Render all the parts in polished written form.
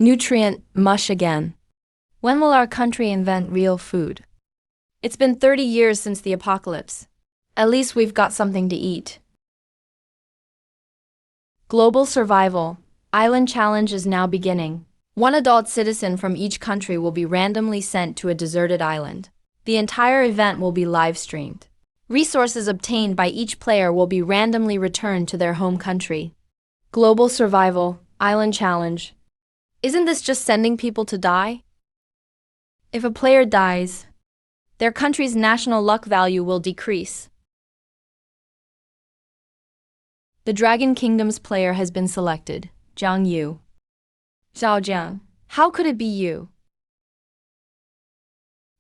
Nutrient mush again. When will our country invent real food? It's been 30 years since the apocalypse. At least we've got something to eat. Global survival. Island challenge is now beginning. One adult citizen from each country will be randomly sent to a deserted island. The entire event will be live-streamed. Resources obtained by each player will be randomly returned to their home country. Global survival. Island challenge. Isn't this just sending people to die? If a player dies, their country's national luck value will decrease. The Dragon Kingdom's player has been selected, Jiang Yu. Zhaojiang, how could it be you?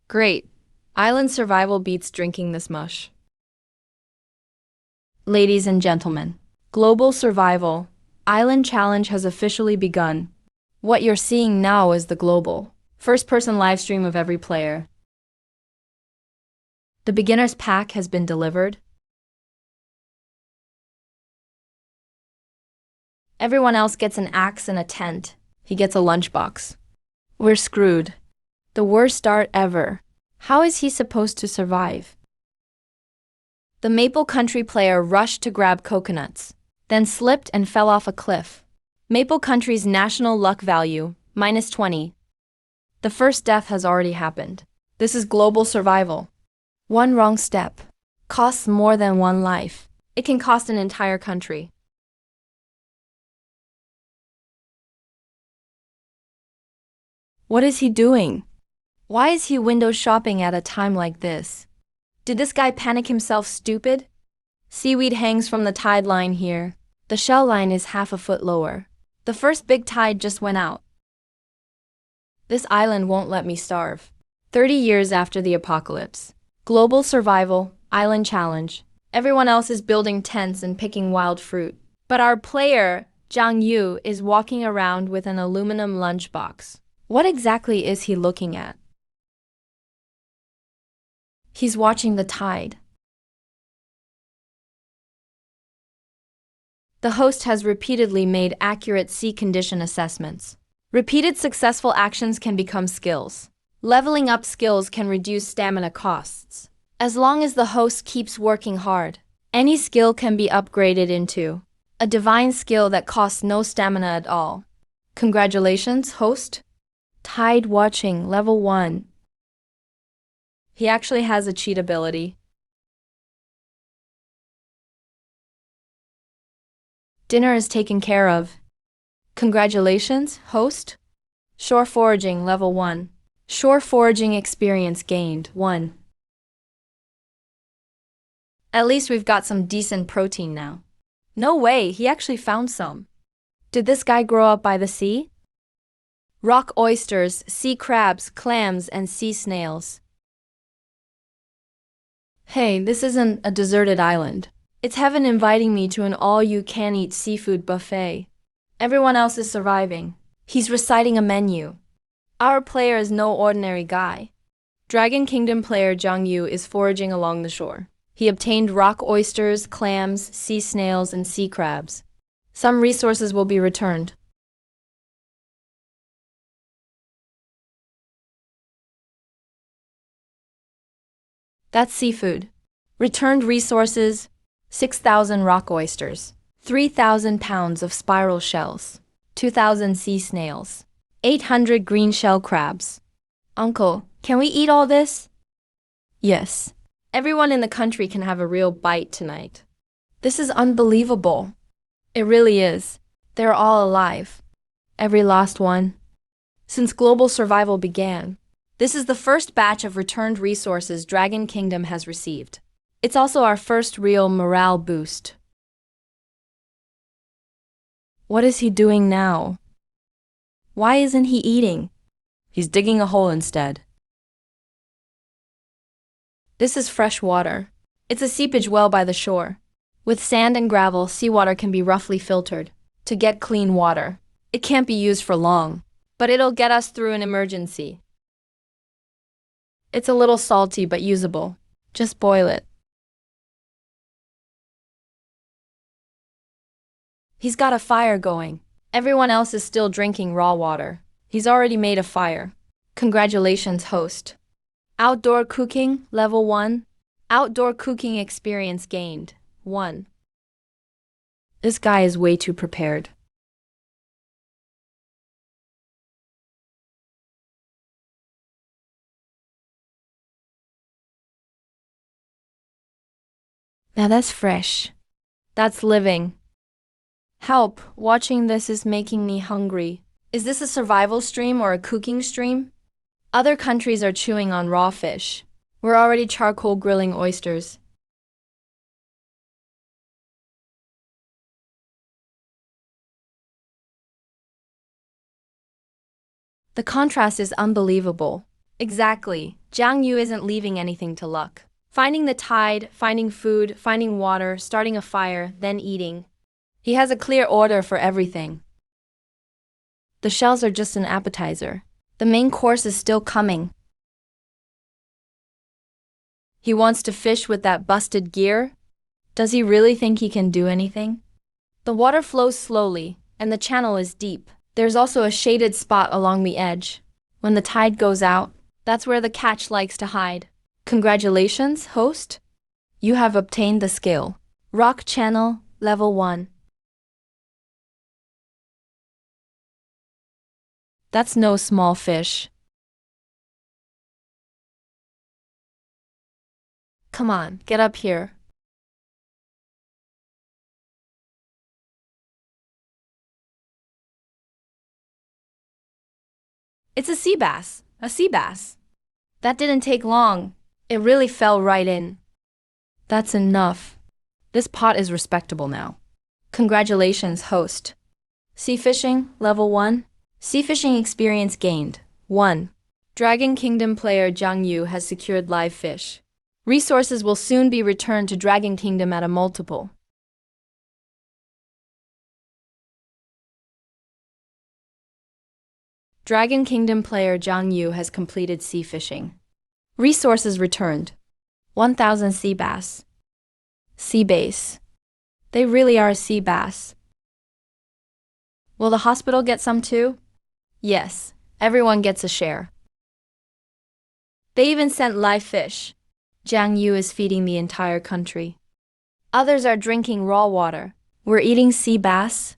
Great. Island survival beats drinking this mush. Ladies and gentlemen, Global Survival Island Challenge has officially begun. What you're seeing now is the global, first-person livestream of every player. The beginner's pack has been delivered. Everyone else gets an axe and a tent. He gets a lunchbox. We're screwed. The worst start ever. How is he supposed to survive? The Maple Country player rushed to grab coconuts, then slipped and fell off a cliff. Maple Country's national luck value, -20. The first death has already happened. This is global survival. One wrong step costs more than one life. It can cost an entire country. What is he doing? Why is he window shopping at a time like this? Did this guy panic himself stupid? Seaweed hangs from the tide line here. The shell line is half a foot lower. The first big tide just went out. This island won't let me starve. 30 years after the apocalypse. Global survival, island challenge. Everyone else is building tents and picking wild fruit. But our player, Jiang Yu, is walking around with an aluminum lunchbox. What exactly is he looking at? He's watching the tide. The host has repeatedly made accurate sea condition assessments. Repeated successful actions can become skills. Leveling up skills can reduce stamina costs. As long as the host keeps working hard, any skill can be upgraded into a divine skill that costs no stamina at all. Congratulations, host. Tide watching, level 1. He actually has a cheat ability. Dinner is taken care of. Congratulations, host. Shore foraging, level 1. Shore foraging experience gained, 1. At least we've got some decent protein now. No way, he actually found some. Did this guy grow up by the sea? Rock oysters, sea crabs, clams, and sea snails. Hey, this isn't a deserted island. It's heaven inviting me to an all-you-can-eat seafood buffet. Everyone else is surviving. He's reciting a menu. Our player is no ordinary guy. Dragon Kingdom player Jiang Yu is foraging along the shore. He obtained rock oysters, clams, sea snails, and sea crabs. Some resources will be returned. That's seafood. Returned resources, 6,000 rock oysters, 3,000 pounds of spiral shells, 2,000 sea snails, 800 green shell crabs. Uncle, can we eat all this? Yes. Everyone in the country can have a real bite tonight. This is unbelievable. It really is. They're all alive. Every last one. Since global survival began, this is the first batch of returned resources Dragon Kingdom has received. It's also our first real morale boost. What is he doing now? Why isn't he eating? He's digging a hole instead. This is fresh water. It's a seepage well by the shore. With sand and gravel, seawater can be roughly filtered to get clean water. It can't be used for long, but it'll get us through an emergency. It's a little salty but usable. Just boil it. He's got a fire going. Everyone else is still drinking raw water. He's already made a fire. Congratulations, host. Outdoor cooking, level 1. Outdoor cooking experience gained. 1. This guy is way too prepared. Now that's fresh. That's living. Help, watching this is making me hungry. Is this a survival stream or a cooking stream? Other countries are chewing on raw fish. We're already charcoal grilling oysters. The contrast is unbelievable. Exactly. Jiang Yu isn't leaving anything to luck. Finding the tide, finding food, finding water, starting a fire, then eating. He has a clear order for everything. The shells are just an appetizer. The main course is still coming. He wants to fish with that busted gear? Does he really think he can do anything? The water flows slowly, and the channel is deep. There's also a shaded spot along the edge. When the tide goes out, that's where the catch likes to hide. Congratulations, host. You have obtained the skill. Rock Channel, Level 1. That's no small fish. Come on, get up here. It's a sea bass. A sea bass. That didn't take long. It really fell right in. That's enough. This pot is respectable now. Congratulations, host. Sea fishing, level 1. Sea fishing experience gained. 1. Dragon Kingdom player Jiang Yu has secured live fish. Resources will soon be returned to Dragon Kingdom at a multiple. Dragon Kingdom player Jiang Yu has completed sea fishing. Resources returned. 1,000 sea bass. Sea bass. They really are a sea bass. Will the hospital get some too? Yes, everyone gets a share. They even sent live fish. Jiang Yu is feeding the entire country. Others are drinking raw water. We're eating sea bass.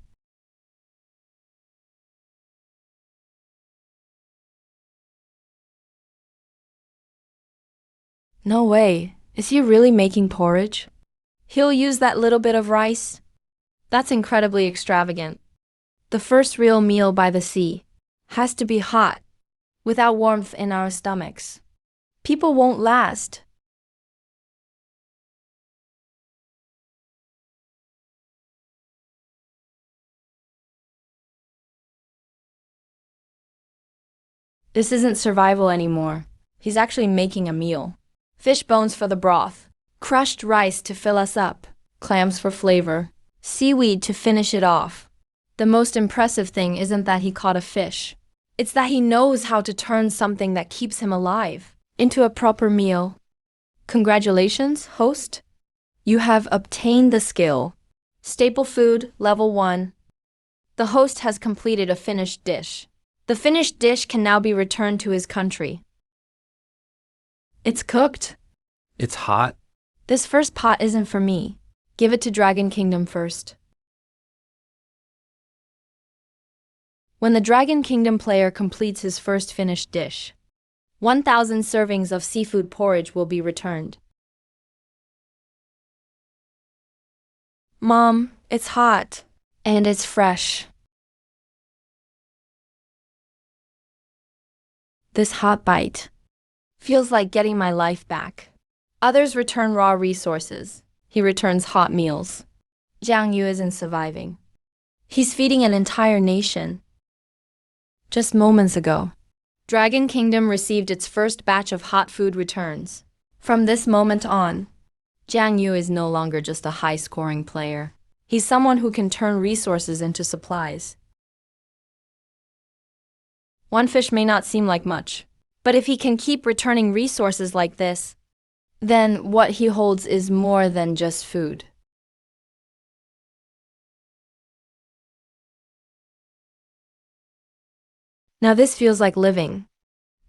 No way. Is he really making porridge? He'll use that little bit of rice? That's incredibly extravagant. The first real meal by the sea has to be hot, without warmth in our stomachs. People won't last. This isn't survival anymore. He's actually making a meal. Fish bones for the broth, crushed rice to fill us up, clams for flavor, seaweed to finish it off. The most impressive thing isn't that he caught a fish. It's that he knows how to turn something that keeps him alive into a proper meal. Congratulations, host. You have obtained the skill. Staple food, level 1. The host has completed a finished dish. The finished dish can now be returned to his country. It's cooked. It's hot. This first pot isn't for me. Give it to Dragon Kingdom first. When the Dragon Kingdom player completes his first finished dish, 1,000 servings of seafood porridge will be returned. Mom, it's hot. And it's fresh. This hot bite feels like getting my life back. Others return raw resources. He returns hot meals. Jiang Yu isn't surviving. He's feeding an entire nation. Just moments ago, Dragon Kingdom received its first batch of hot food returns. From this moment on, Jiang Yu is no longer just a high-scoring player. He's someone who can turn resources into supplies. One fish may not seem like much, but if he can keep returning resources like this, then what he holds is more than just food. Now this feels like living.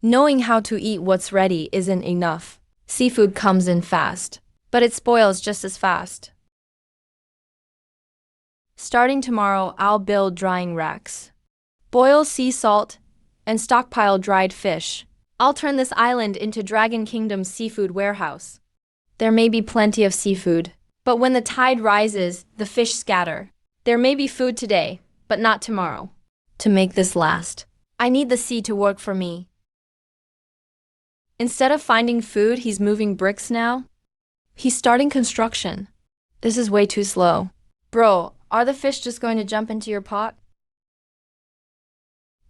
Knowing how to eat what's ready isn't enough. Seafood comes in fast, but it spoils just as fast. Starting tomorrow, I'll build drying racks. Boil sea salt and stockpile dried fish. I'll turn this island into Dragon Kingdom's seafood warehouse. There may be plenty of seafood, but when the tide rises, the fish scatter. There may be food today, but not tomorrow. To make this last, I need the sea to work for me. Instead of finding food, he's moving bricks now. He's starting construction. This is way too slow. Bro, are the fish just going to jump into your pot?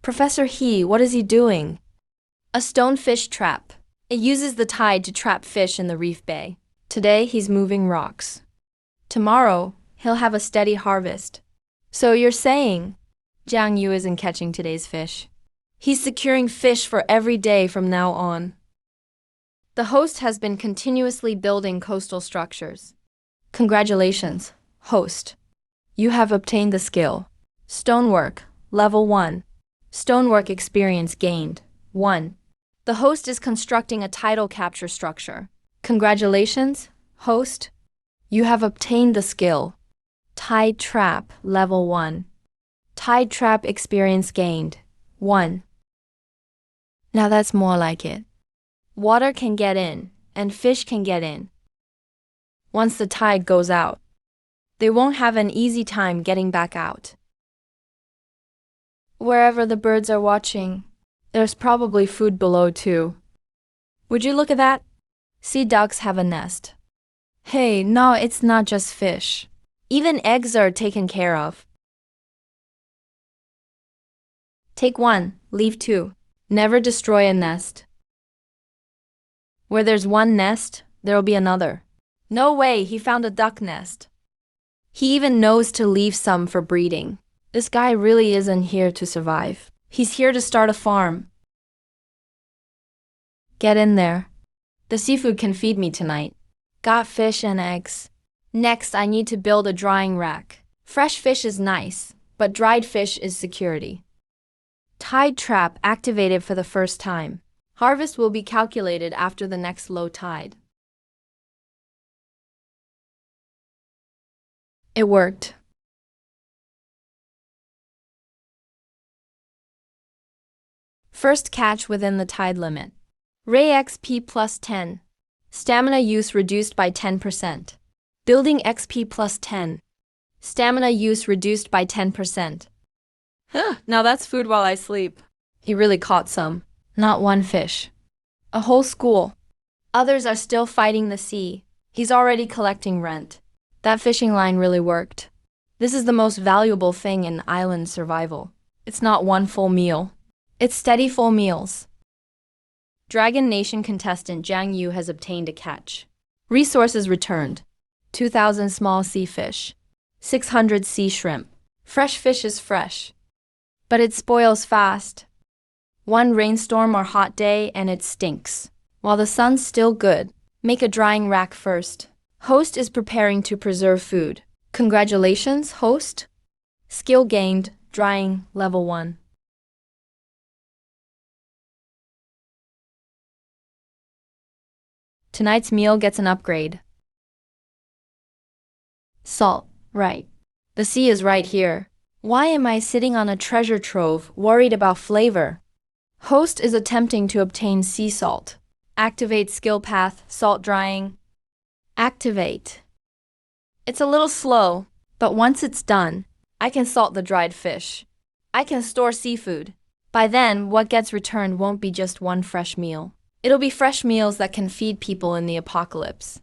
Professor He, what is he doing? A stonefish trap. It uses the tide to trap fish in the reef bay. Today, he's moving rocks. Tomorrow, he'll have a steady harvest. So you're saying Jiang Yu isn't catching today's fish. He's securing fish for every day from now on. The host has been continuously building coastal structures. Congratulations, host. You have obtained the skill. Stonework, level 1. Stonework experience gained, 1. The host is constructing a tidal capture structure. Congratulations, host. You have obtained the skill. Tide trap, level 1. Tide trap experience gained, 1. Now that's more like it. Water can get in, and fish can get in. Once the tide goes out, they won't have an easy time getting back out. Wherever the birds are watching, there's probably food below too. Would you look at that? Sea ducks have a nest. Hey, no, it's not just fish. Even eggs are taken care of. Take 1, leave 2. Never destroy a nest. Where there's one nest, there'll be another. No way, he found a duck nest. He even knows to leave some for breeding. This guy really isn't here to survive. He's here to start a farm. Get in there. The seafood can feed me tonight. Got fish and eggs. Next, I need to build a drying rack. Fresh fish is nice, but dried fish is security. Tide trap activated for the first time. Harvest will be calculated after the next low tide. It worked. First catch within the tide limit. Ray XP plus 10. Stamina use reduced by 10%. Building XP plus 10. Stamina use reduced by 10%. Now that's food while I sleep. He really caught some. Not one fish. A whole school. Others are still fighting the sea. He's already collecting rent. That fishing line really worked. This is the most valuable thing in island survival. It's not one full meal. It's steady full meals. Dragon Nation contestant Jiang Yu has obtained a catch. Resources returned. 2,000 small sea fish. 600 sea shrimp. Fresh fish is fresh. But it spoils fast. One rainstorm or hot day and it stinks. While the sun's still good, make a drying rack first. Host is preparing to preserve food. Congratulations, host. Skill gained, drying, level 1. Tonight's meal gets an upgrade. Salt, right. The sea is right here. Why am I sitting on a treasure trove, worried about flavor? Host is attempting to obtain sea salt. Activate skill path, salt drying. Activate. It's a little slow, but once it's done, I can salt the dried fish. I can store seafood. By then, what gets returned won't be just one fresh meal. It'll be fresh meals that can feed people in the apocalypse.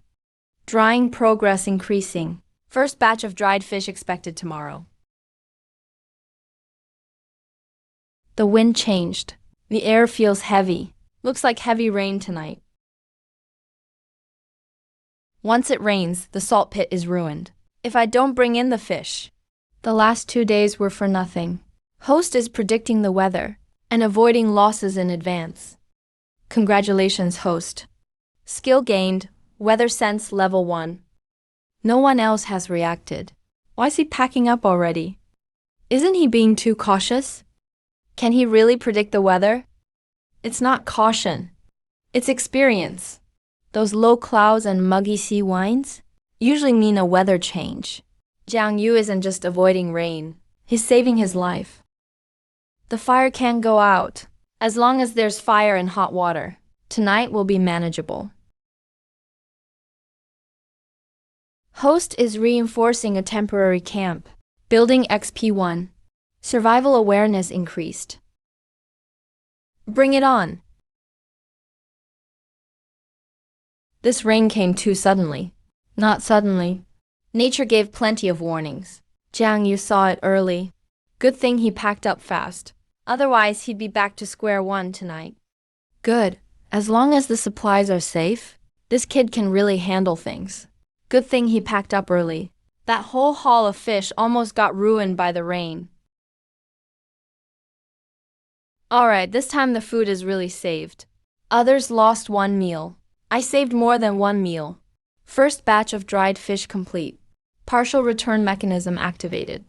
Drying progress increasing. First batch of dried fish expected tomorrow. The wind changed. The air feels heavy. Looks like heavy rain tonight. Once it rains, the salt pit is ruined. If I don't bring in the fish, the last 2 days were for nothing. Host is predicting the weather and avoiding losses in advance. Congratulations, host. Skill gained, weather sense level 1. No one else has reacted. Why is he packing up already? Isn't he being too cautious? Can he really predict the weather? It's not caution. It's experience. Those low clouds and muggy sea winds usually mean a weather change. Jiang Yu isn't just avoiding rain. He's saving his life. The fire can't go out. As long as there's fire and hot water, tonight will be manageable. Host is reinforcing a temporary camp. Building XP1. Survival awareness increased. Bring it on. This rain came too suddenly. Not suddenly. Nature gave plenty of warnings. Jiang Yu saw it early. Good thing he packed up fast. Otherwise, he'd be back to square one tonight. Good. As long as the supplies are safe, this kid can really handle things. Good thing he packed up early. That whole haul of fish almost got ruined by the rain. Alright, this time the food is really saved. Others lost one meal. I saved more than one meal. First batch of dried fish complete. Partial return mechanism activated.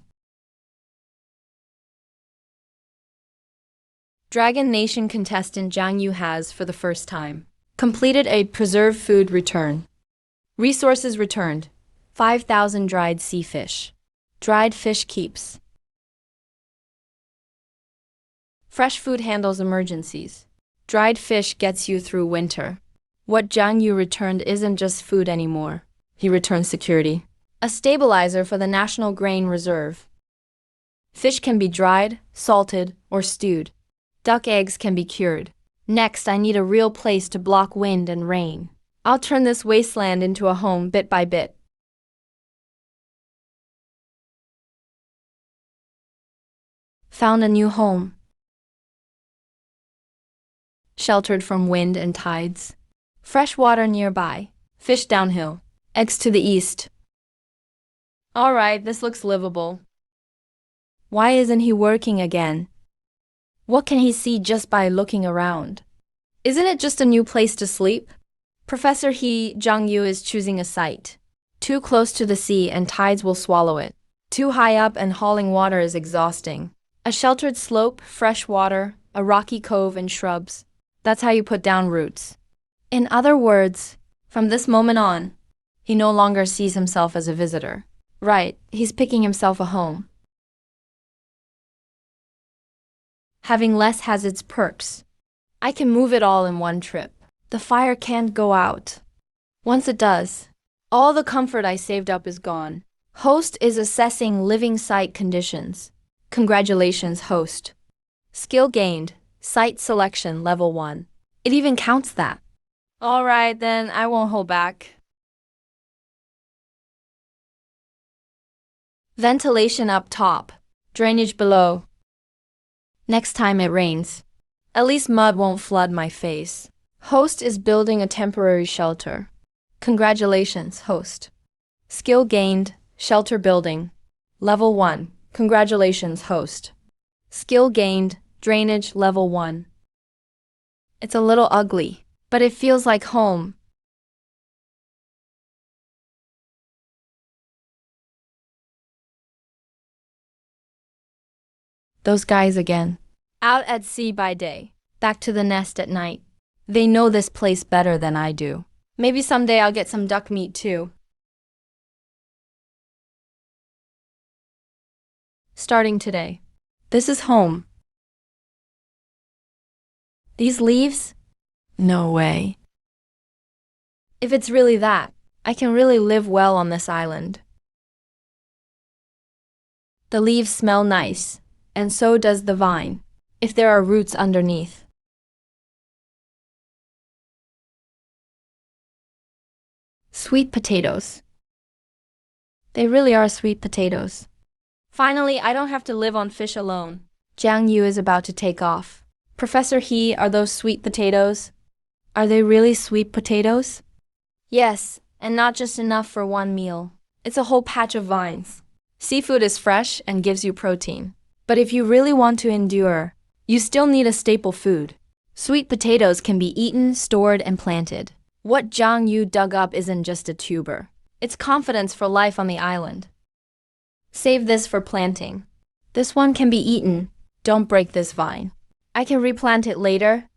Dragon Nation contestant Jiang Yu has, for the first time, completed a preserved food return. Resources returned. 5,000 dried sea fish. Dried fish keeps. Fresh food handles emergencies. Dried fish gets you through winter. What Jiang Yu returned isn't just food anymore. He returned security. A stabilizer for the National Grain Reserve. Fish can be dried, salted, or stewed. Duck eggs can be cured. Next, I need a real place to block wind and rain. I'll turn this wasteland into a home bit by bit. Found a new home. Sheltered from wind and tides. Fresh water nearby. Fish downhill. Eggs to the east. Alright, this looks livable. Why isn't he working again? What can he see just by looking around? Isn't it just a new place to sleep? Professor Jiang Yu is choosing a site. Too close to the sea and tides will swallow it. Too high up and hauling water is exhausting. A sheltered slope, fresh water, a rocky cove and shrubs. That's how you put down roots. In other words, from this moment on, he no longer sees himself as a visitor. Right, he's picking himself a home. Having less has its perks. I can move it all in one trip. The fire can't go out. Once it does, all the comfort I saved up is gone. Host is assessing living site conditions. Congratulations, host. Skill gained. Site selection level 1. It even counts that. Alright, then I won't hold back. Ventilation up top. Drainage below. Next time it rains, at least mud won't flood my face. Host is building a temporary shelter. Congratulations, host. Skill gained, shelter building. Level 1. Congratulations, host. Skill gained, drainage level 1. It's a little ugly, but it feels like home. Those guys again. Out at sea by day, back to the nest at night. They know this place better than I do. Maybe someday I'll get some duck meat too. Starting today. This is home. These leaves? No way. If it's really that, I can really live well on this island. The leaves smell nice. And so does the vine, if there are roots underneath. Sweet potatoes. They really are sweet potatoes. Finally, I don't have to live on fish alone. Jiang Yu is about to take off. Professor are those sweet potatoes? Are they really sweet potatoes? Yes, and not just enough for one meal. It's a whole patch of vines. Seafood is fresh and gives you protein. But if you really want to endure, you still need a staple food. Sweet potatoes can be eaten, stored, and planted. What Jiang Yu dug up isn't just a tuber. It's confidence for life on the island. Save this for planting. This one can be eaten. Don't break this vine. I can replant it later.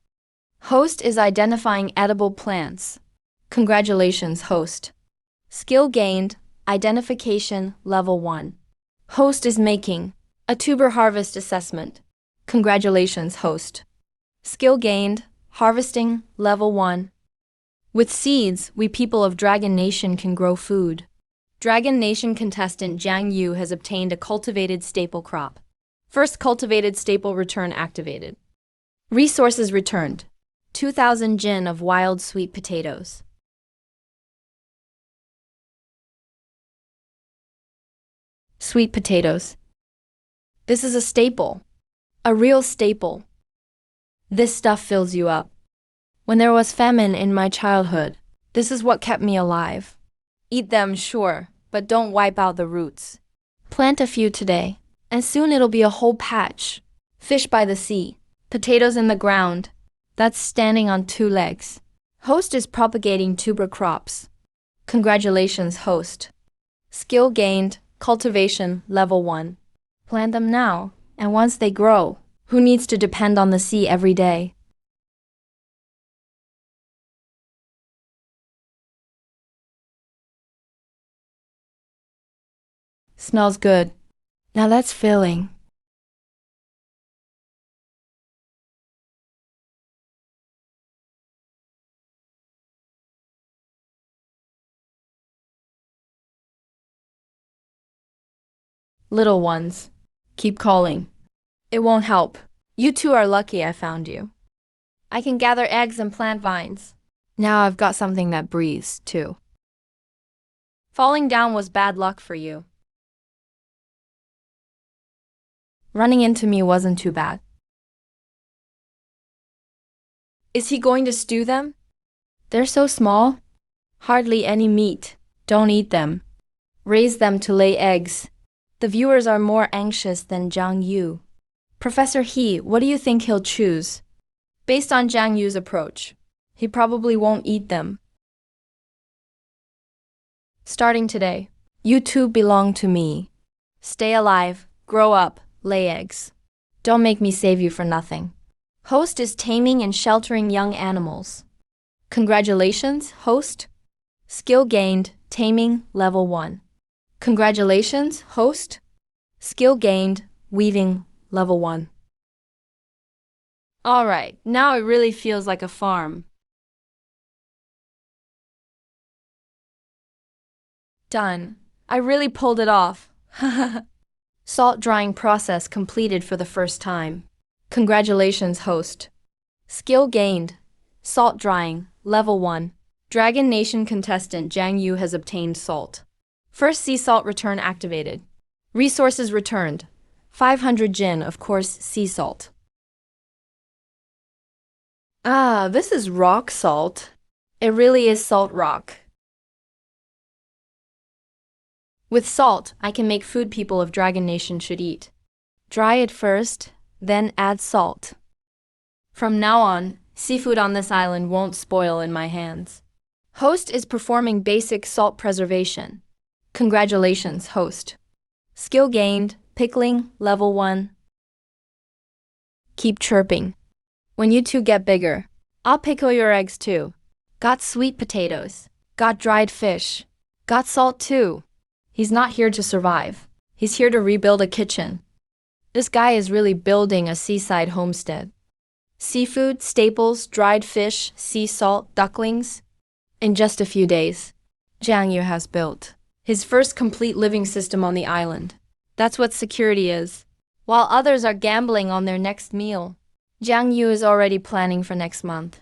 Host is identifying edible plants. Congratulations, host. Skill gained, identification level 1. Host is making a tuber harvest assessment. Congratulations, host. Skill gained, harvesting level 1. With seeds, we people of Dragon Nation can grow food. Dragon Nation contestant Jiang Yu has obtained a cultivated staple crop. First cultivated staple return activated. Resources returned. 2,000 jin of wild sweet potatoes. Sweet potatoes. This is a staple. A real staple. This stuff fills you up. When there was famine in my childhood, this is what kept me alive. Eat them, sure, but don't wipe out the roots. Plant a few today, and soon it'll be a whole patch. Fish by the sea, potatoes in the ground. That's standing on 2 legs. Host is propagating tuber crops. Congratulations, host. Skill gained, cultivation level 1. Plant them now, and once they grow, who needs to depend on the sea every day? Smells good. Now that's filling. Little ones, keep calling. It won't help. You two are lucky I found you. I can gather eggs and plant vines. Now I've got something that breathes, too. Falling down was bad luck for you. Running into me wasn't too bad. Is he going to stew them? They're so small. Hardly any meat. Don't eat them. Raise them to lay eggs. The viewers are more anxious than Jiang Yu. Professor He, what do you think he'll choose? Based on Jiang Yu's approach, he probably won't eat them. Starting today, you two belong to me. Stay alive, grow up, lay eggs. Don't make me save you for nothing. Host is taming and sheltering young animals. Congratulations, host. Skill gained, taming level 1. Congratulations, host. Skill gained, weaving level 1. Alright, now it really feels like a farm. Done. I really pulled it off. Salt drying process completed for the first time. Congratulations, host. Skill gained. Salt drying, level 1. Dragon Nation contestant Jiang Yu has obtained salt. First sea salt return activated. Resources returned. 500 jin, of course, sea salt. Ah, this is rock salt. It really is salt rock. With salt, I can make food people of Dragon Nation should eat. Dry it first, then add salt. From now on, seafood on this island won't spoil in my hands. Host is performing basic salt preservation. Congratulations, host. Skill gained, pickling, level 1. Keep chirping. When you two get bigger, I'll pickle your eggs too. Got sweet potatoes. Got dried fish. Got salt too. He's not here to survive. He's here to rebuild a kitchen. This guy is really building a seaside homestead. Seafood, staples, dried fish, sea salt, ducklings. In just a few days, Jiang Yu has built his first complete living system on the island. That's what security is. While others are gambling on their next meal, Jiang Yu is already planning for next month.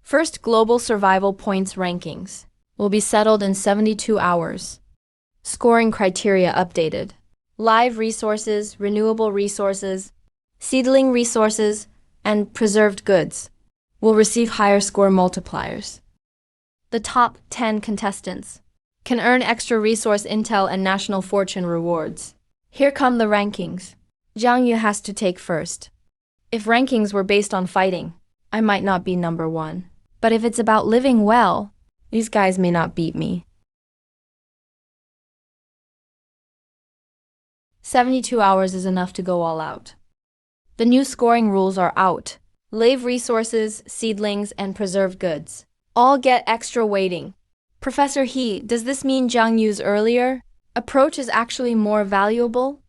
First global survival points rankings will be settled in 72 hours. Scoring criteria updated. Live resources, renewable resources, seedling resources, and preserved goods will receive higher score multipliers. The top 10 contestants can earn extra resource intel and national fortune rewards. Here come the rankings. Jiang Yu has to take first. If rankings were based on fighting, I might not be number 1. But if it's about living well, these guys may not beat me. 72 hours is enough to go all out. The new scoring rules are out. Live resources, seedlings, and preserved goods all get extra weighting. Professor He, does this mean Zhang Yu's earlier approach is actually more valuable?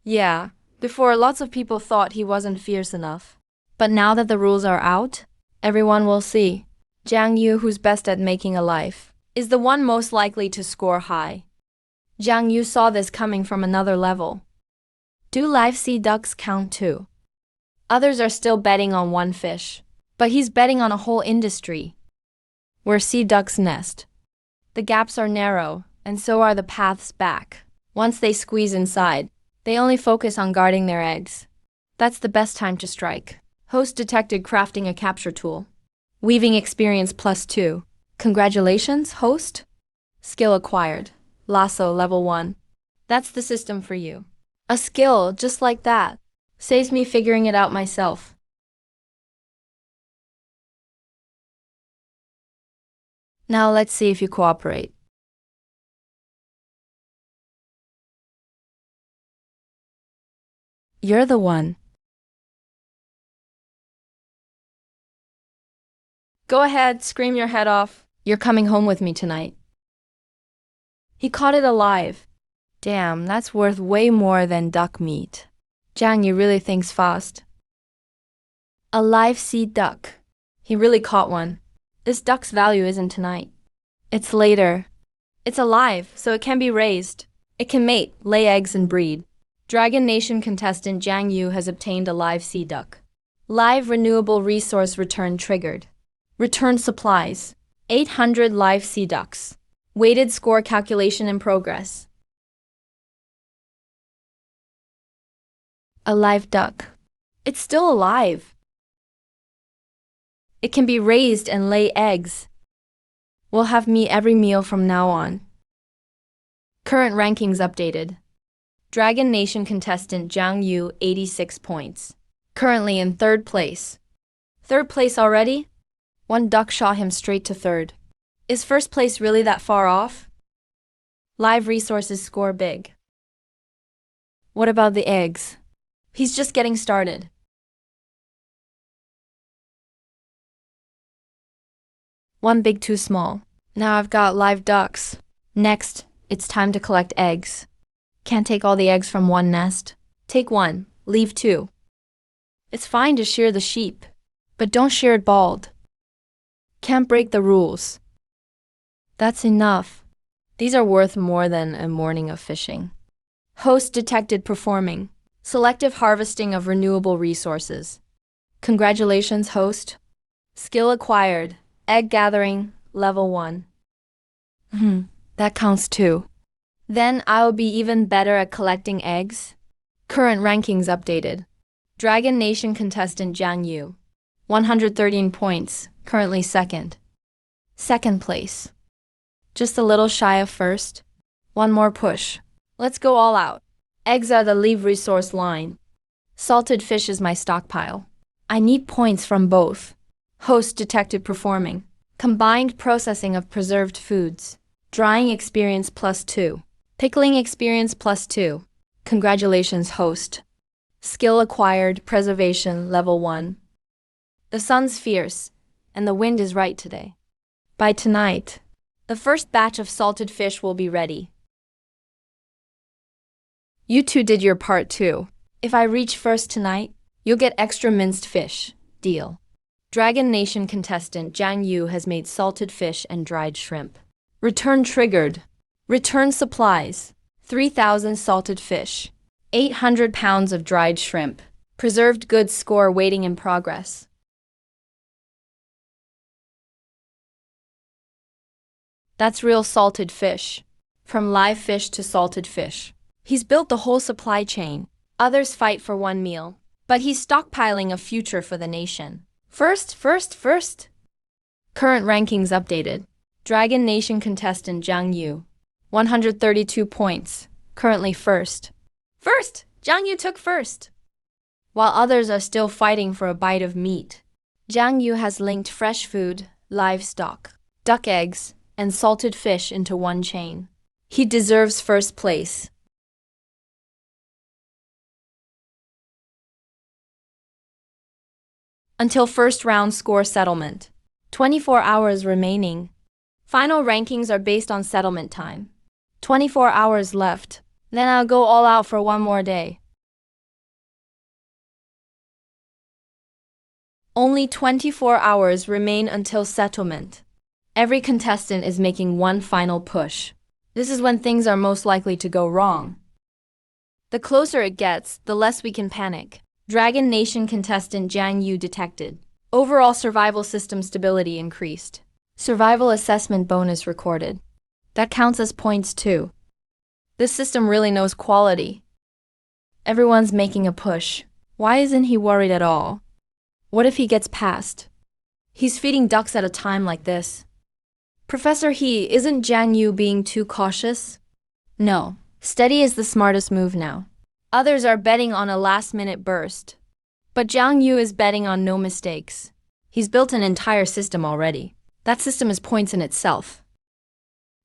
Yeah, before lots of people thought he wasn't fierce enough. But now that the rules are out, everyone will see. Zhang Yu, who's best at making a life, is the one most likely to score high. Zhang Yu saw this coming from another level. Do live sea ducks count too? Others are still betting on one fish, but he's betting on a whole industry. Where sea ducks nest. The gaps are narrow, and so are the paths back. Once they squeeze inside, they only focus on guarding their eggs. That's the best time to strike. Host detected crafting a capture tool. Weaving experience +2. Congratulations, host. Skill acquired. Lasso level 1. That's the system for you. A skill just like that saves me figuring it out myself. Now let's see if you cooperate. You're the one. Go ahead, scream your head off. You're coming home with me tonight. He caught it alive. Damn, that's worth way more than duck meat. Zhang Yu really thinks fast. A live sea duck. He really caught one. This duck's value isn't tonight. It's later. It's alive, so it can be raised. It can mate, lay eggs, and breed. Dragon Nation contestant Zhang Yu has obtained a live sea duck. Live renewable resource return triggered. Return supplies. 800 live sea ducks. Weighted score calculation in progress. A live duck. It's still alive. It can be raised and lay eggs. We'll have meat every meal from now on. Current rankings updated. Dragon Nation contestant Zhang Yu, 86 points. Currently in 3rd place. 3rd place already? One duck shot him straight to 3rd. Is 1st place really that far off? Live resources score big. What about the eggs? He's just getting started. One big, too small. Now I've got live ducks. Next, it's time to collect eggs. Can't take all the eggs from one nest. Take 1, leave 2. It's fine to shear the sheep, but don't shear it bald. Can't break the rules. That's enough. These are worth more than a morning of fishing. Host detected performing. Selective harvesting of renewable resources. Congratulations, host. Skill acquired. Egg gathering, level 1. That counts too. Then I'll be even better at collecting eggs. Current rankings updated. Dragon Nation contestant Zhang Yu. 113 points, currently 2nd. 2nd place. Just a little shy of 1st. One more push. Let's go all out. Eggs are the leave resource line. Salted fish is my stockpile. I need points from both. Host detected performing. Combined processing of preserved foods. Drying experience +2. Pickling experience +2. Congratulations, host. Skill acquired, preservation, level 1. The sun's fierce, and the wind is right today. By tonight, the first batch of salted fish will be ready. You two did your part too. If I reach first tonight, you'll get extra minced fish. Deal. Dragon Nation contestant Zhang Yu has made salted fish and dried shrimp. Return triggered. Return supplies. 3,000 salted fish. 800 pounds of dried shrimp. Preserved goods score waiting in progress. That's real salted fish. From live fish to salted fish. He's built the whole supply chain. Others fight for one meal. But he's stockpiling a future for the nation. First. Current rankings updated. Dragon Nation contestant Zhang Yu. 132 points. Currently 1st. Zhang Yu took 1st. While others are still fighting for a bite of meat. Zhang Yu has linked fresh food, livestock, duck eggs, and salted fish into one chain. He deserves 1st place. until first round score settlement. 24 hours remaining. Final rankings are based on settlement time. 24 hours left. Then I'll go all out for one more day. Only 24 hours remain until settlement. Every contestant is making one final push. This is when things are most likely to go wrong. The closer it gets, the less we can panic. Dragon Nation contestant Jiang Yu detected. Overall survival system stability increased. Survival assessment bonus recorded. That counts as points too. This system really knows quality. Everyone's making a push. Why isn't he worried at all? What if he gets past? He's feeding ducks at a time like this. Professor He, isn't Jiang Yu being too cautious? No, steady is the smartest move now. Others are betting on a last-minute burst. But Jiang Yu is betting on no mistakes. He's built an entire system already. That system is points in itself.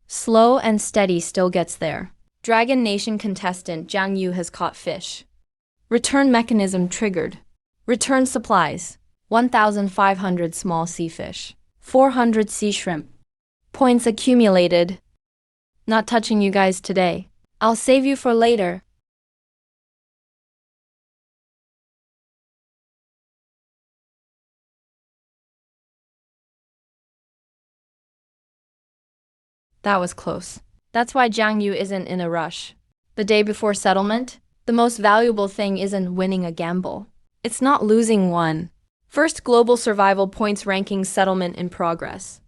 Slow and steady still gets there. Dragon Nation contestant Jiang Yu has caught fish. Return mechanism triggered. Return supplies. 1,500 small sea fish. 400 sea shrimp. Points accumulated. Not touching you guys today. I'll save you for later. That was close. That's why Jiang Yu isn't in a rush. The day before settlement, the most valuable thing isn't winning a gamble. It's not losing one. First global survival points ranking settlement in progress.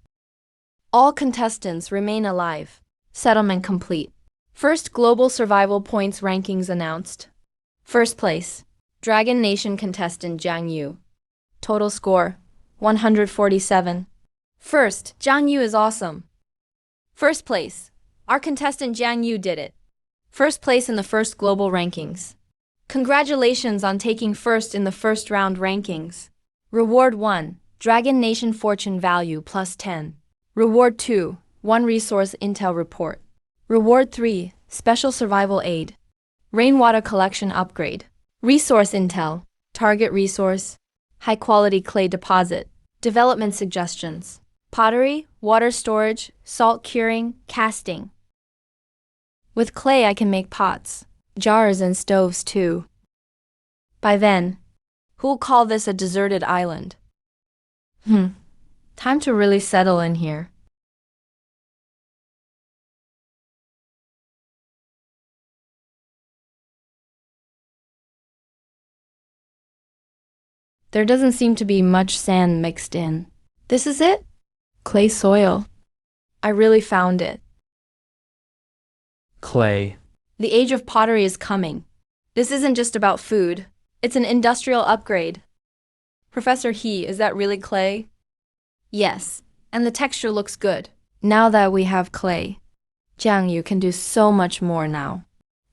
All contestants remain alive. Settlement complete. First global survival points rankings announced. First place, Dragon Nation contestant Jiang Yu. Total score, 147. First, Jiang Yu is awesome. First place, our contestant Jiang Yu did it. First place in the first global rankings. Congratulations on taking first in the first round rankings. Reward 1, Dragon Nation Fortune Value plus 10. Reward 2, 1 Resource Intel Report. Reward 3, Special Survival Aid. Rainwater Collection Upgrade. Resource Intel, Target Resource, High Quality Clay Deposit. Development Suggestions. Pottery, water storage, salt curing, casting. With clay I can make pots, jars and stoves too. By then, who'll call this a deserted island? Time to really settle in here. There doesn't seem to be much sand mixed in. This is it? Clay soil. I really found it. Clay. The age of pottery is coming. This isn't just about food. It's an industrial upgrade. Professor He, is that really clay? Yes, and the texture looks good. Now that we have clay, Jiang Yu can do so much more now.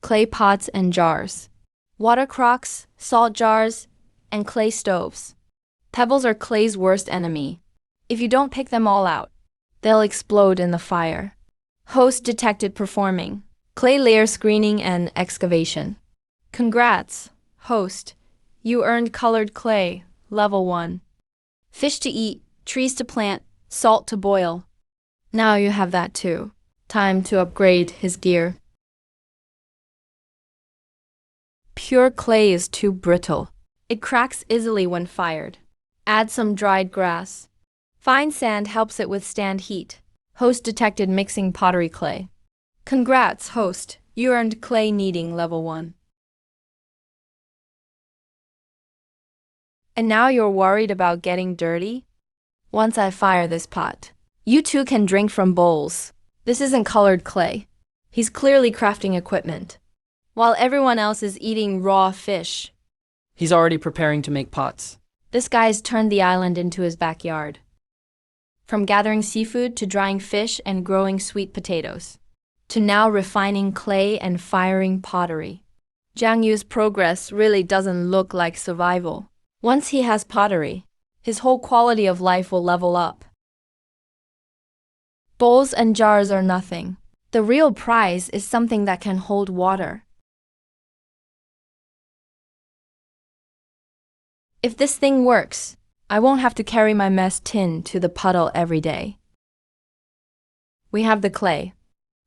Clay pots and jars. Water crocks, salt jars, and clay stoves. Pebbles are clay's worst enemy. If you don't pick them all out, they'll explode in the fire. Host detected performing clay layer screening and excavation. Congrats, host. You earned colored clay, level 1. Fish to eat, trees to plant, salt to boil. Now you have that too. Time to upgrade his gear. Pure clay is too brittle. It cracks easily when fired. Add some dried grass. Fine sand helps it withstand heat. Host detected mixing pottery clay. Congrats, host. You earned clay kneading level 1. And now you're worried about getting dirty? Once I fire this pot, you two can drink from bowls. This isn't colored clay. He's clearly crafting equipment, while everyone else is eating raw fish. He's already preparing to make pots. This guy's turned the island into his backyard. From gathering seafood to drying fish and growing sweet potatoes, to now refining clay and firing pottery. Jiang Yu's progress really doesn't look like survival. Once he has pottery, his whole quality of life will level up. Bowls and jars are nothing. The real prize is something that can hold water. If this thing works, I won't have to carry my mess tin to the puddle every day. We have the clay.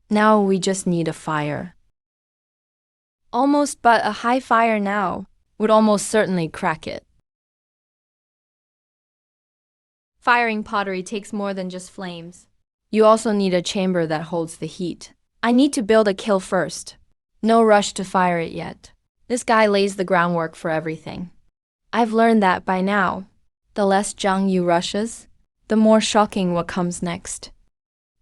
Now we just need a fire. Almost, but a high fire now would almost certainly crack it. Firing pottery takes more than just flames. You also need a chamber that holds the heat. I need to build a kiln first. No rush to fire it yet. This guy lays the groundwork for everything. I've learned that by now. The less Zhang Yu rushes, the more shocking what comes next.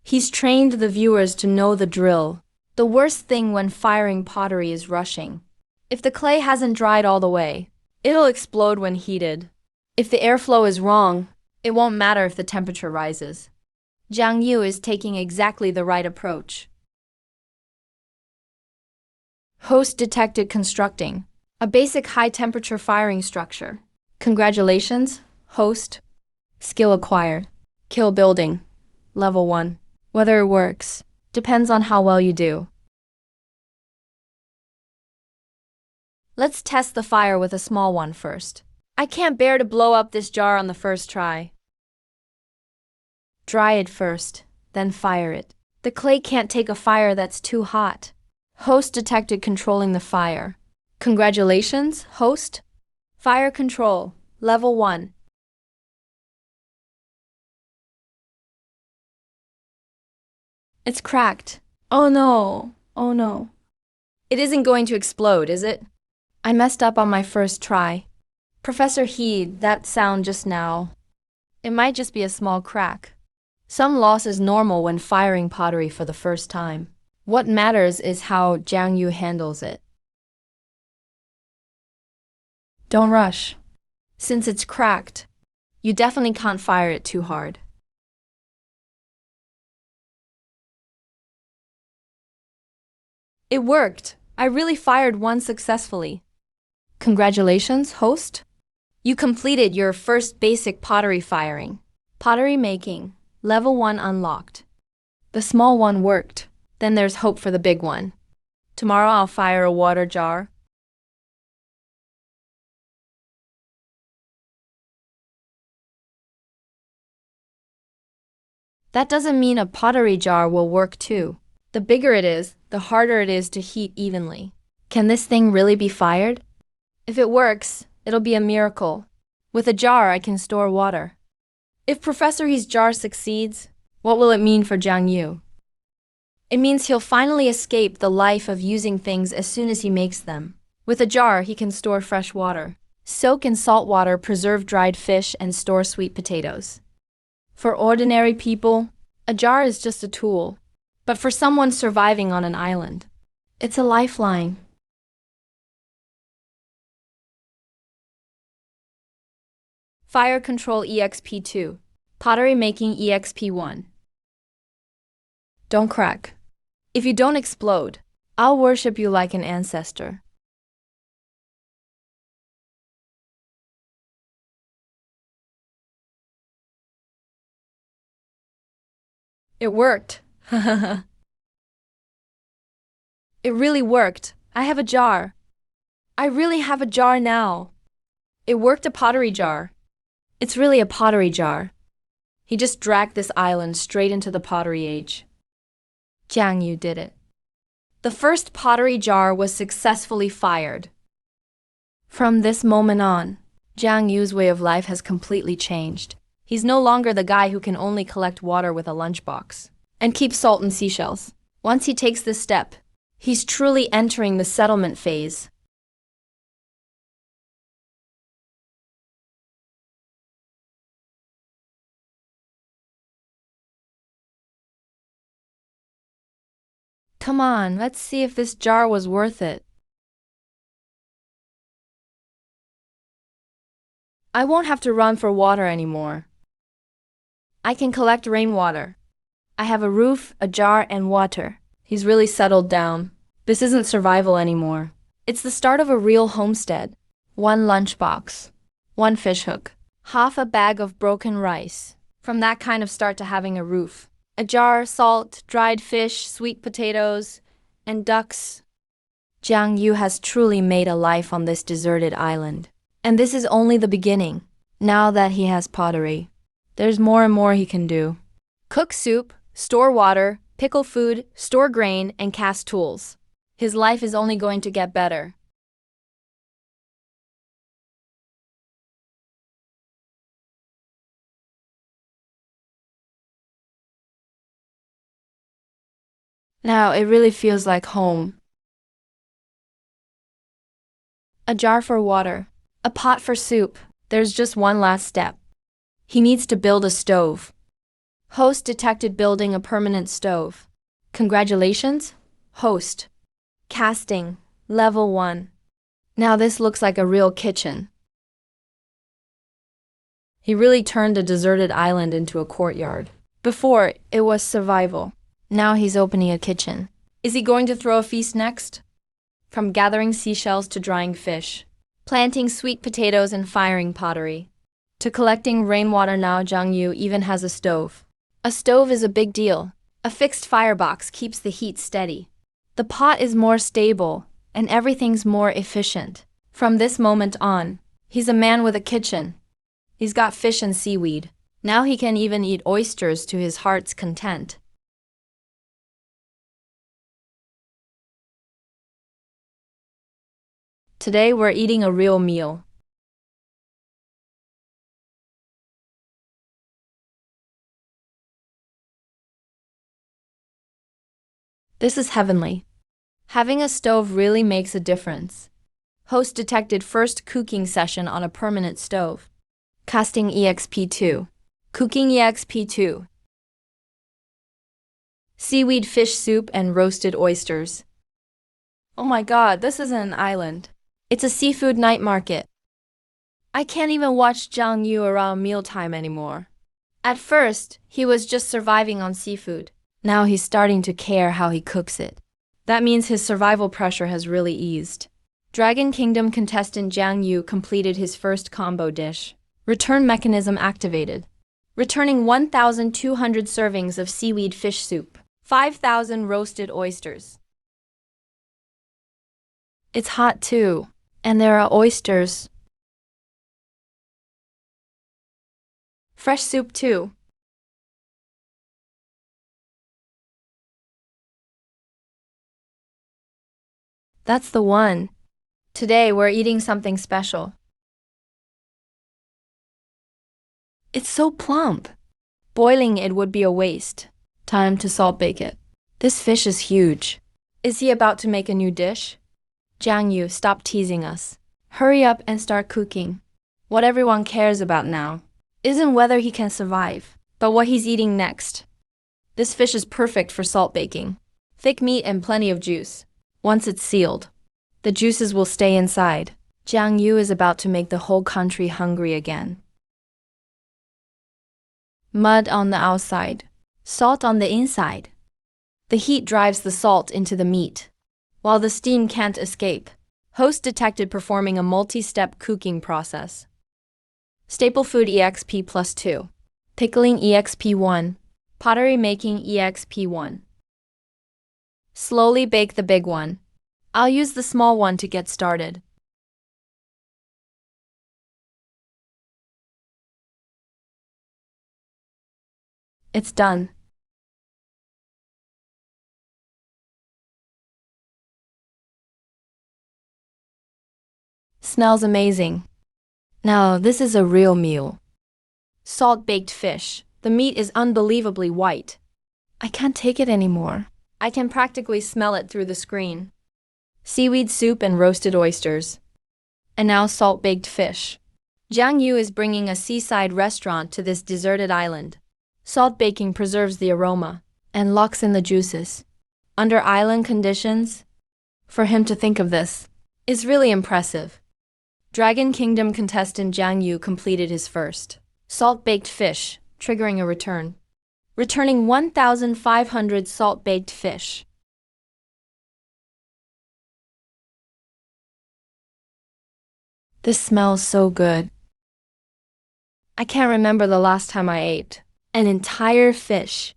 He's trained the viewers to know the drill. The worst thing when firing pottery is rushing. If the clay hasn't dried all the way, it'll explode when heated. If the airflow is wrong, it won't matter if the temperature rises. Zhang Yu is taking exactly the right approach. Host detected constructing a basic high-temperature firing structure. Congratulations, host. Skill acquired. Kill building. Level 1. Whether it works depends on how well you do. Let's test the fire with a small one first. I can't bear to blow up this jar on the first try. Dry it first, then fire it. The clay can't take a fire that's too hot. Host detected controlling the fire. Congratulations, host. Fire control, level 1. It's cracked. Oh no, oh no. It isn't going to explode, is it? I messed up on my first try. Professor He, that sound just now. It might just be a small crack. Some loss is normal when firing pottery for the first time. What matters is how Zhang Yu handles it. Don't rush. Since it's cracked, you definitely can't fire it too hard. It worked. I really fired one successfully. Congratulations, host. You completed your first basic pottery firing. Pottery making, level 1 unlocked. The small one worked. Then there's hope for the big one. Tomorrow I'll fire a water jar. That doesn't mean a pottery jar will work too. The bigger it is, the harder it is to heat evenly. Can this thing really be fired? If it works, it'll be a miracle. With a jar, I can store water. If Professor He's jar succeeds, what will it mean for Zhang Yu? It means he'll finally escape the life of using things as soon as he makes them. With a jar, he can store fresh water, soak in salt water, preserve dried fish, and store sweet potatoes. For ordinary people, a jar is just a tool. But for someone surviving on an island, it's a lifeline. Fire Control EXP2. Pottery Making EXP1. Don't crack. If you don't explode, I'll worship you like an ancestor. It worked. It really worked. I have a jar. I really have a jar now. It worked, a pottery jar. It's really a pottery jar. He just dragged this island straight into the pottery age. Zhang Yu did it. The first pottery jar was successfully fired. From this moment on, Zhang Yu's way of life has completely changed. He's no longer the guy who can only collect water with a lunchbox and keep salt and seashells. Once he takes this step, he's truly entering the settlement phase. Come on, let's see if this jar was worth it. I won't have to run for water anymore. I can collect rainwater. I have a roof, a jar, and water. He's really settled down. This isn't survival anymore. It's the start of a real homestead. 1 lunchbox, 1 fishhook, half a bag of broken rice. From that kind of start to having a roof. A jar, salt, dried fish, sweet potatoes, and ducks. Zhang Yu has truly made a life on this deserted island. And this is only the beginning. Now that he has pottery, there's more and more he can do. Cook soup, store water, pickle food, store grain, and cast tools. His life is only going to get better. Now it really feels like home. A jar for water, a pot for soup. There's just one last step. He needs to build a stove. Host detected building a permanent stove. Congratulations, host. Casting, level 1. Now this looks like a real kitchen. He really turned a deserted island into a courtyard. Before, it was survival. Now he's opening a kitchen. Is he going to throw a feast next? From gathering seashells to drying fish, planting sweet potatoes and firing pottery, to collecting rainwater, now Zhang Yu even has a stove. A stove is a big deal. A fixed firebox keeps the heat steady. The pot is more stable, and everything's more efficient. From this moment on, he's a man with a kitchen. He's got fish and seaweed. Now he can even eat oysters to his heart's content. Today we're eating a real meal. This is heavenly. Having a stove really makes a difference. Host detected first cooking session on a permanent stove. Casting EXP2. Cooking EXP2. Seaweed fish soup and roasted oysters. Oh my god, this isn't an island. It's a seafood night market. I can't even watch Zhang Yu around mealtime anymore. At first, he was just surviving on seafood. Now he's starting to care how he cooks it. That means his survival pressure has really eased. Dragon Kingdom contestant Zhang Yu completed his first combo dish. Return mechanism activated. Returning 1,200 servings of seaweed fish soup. 5,000 roasted oysters. It's hot too, and there are oysters. Fresh soup too. That's the one. Today we're eating something special. It's so plump. Boiling it would be a waste. Time to salt bake it. This fish is huge. Is he about to make a new dish? Zhang Yu, stop teasing us. Hurry up and start cooking. What everyone cares about now isn't whether he can survive, but what he's eating next. This fish is perfect for salt baking. Thick meat and plenty of juice. Once it's sealed, the juices will stay inside. Zhang Yu is about to make the whole country hungry again. Mud on the outside, salt on the inside. The heat drives the salt into the meat, while the steam can't escape. Host detected performing a multi-step cooking process. Staple food EXP +2. Pickling EXP1. Pottery making EXP1. Slowly bake the big one. I'll use the small one to get started. It's done. Smells amazing. Now, this is a real meal. Salt-baked fish. The meat is unbelievably white. I can't take it anymore. I can practically smell it through the screen. Seaweed soup and roasted oysters. And now salt-baked fish. Zhang Yu is bringing a seaside restaurant to this deserted island. Salt baking preserves the aroma and locks in the juices. Under island conditions, for him to think of this is really impressive. Dragon Kingdom contestant Zhang Yu completed his first salt-baked fish, triggering a return. Returning 1,500 salt-baked fish. This smells so good. I can't remember the last time I ate an entire fish.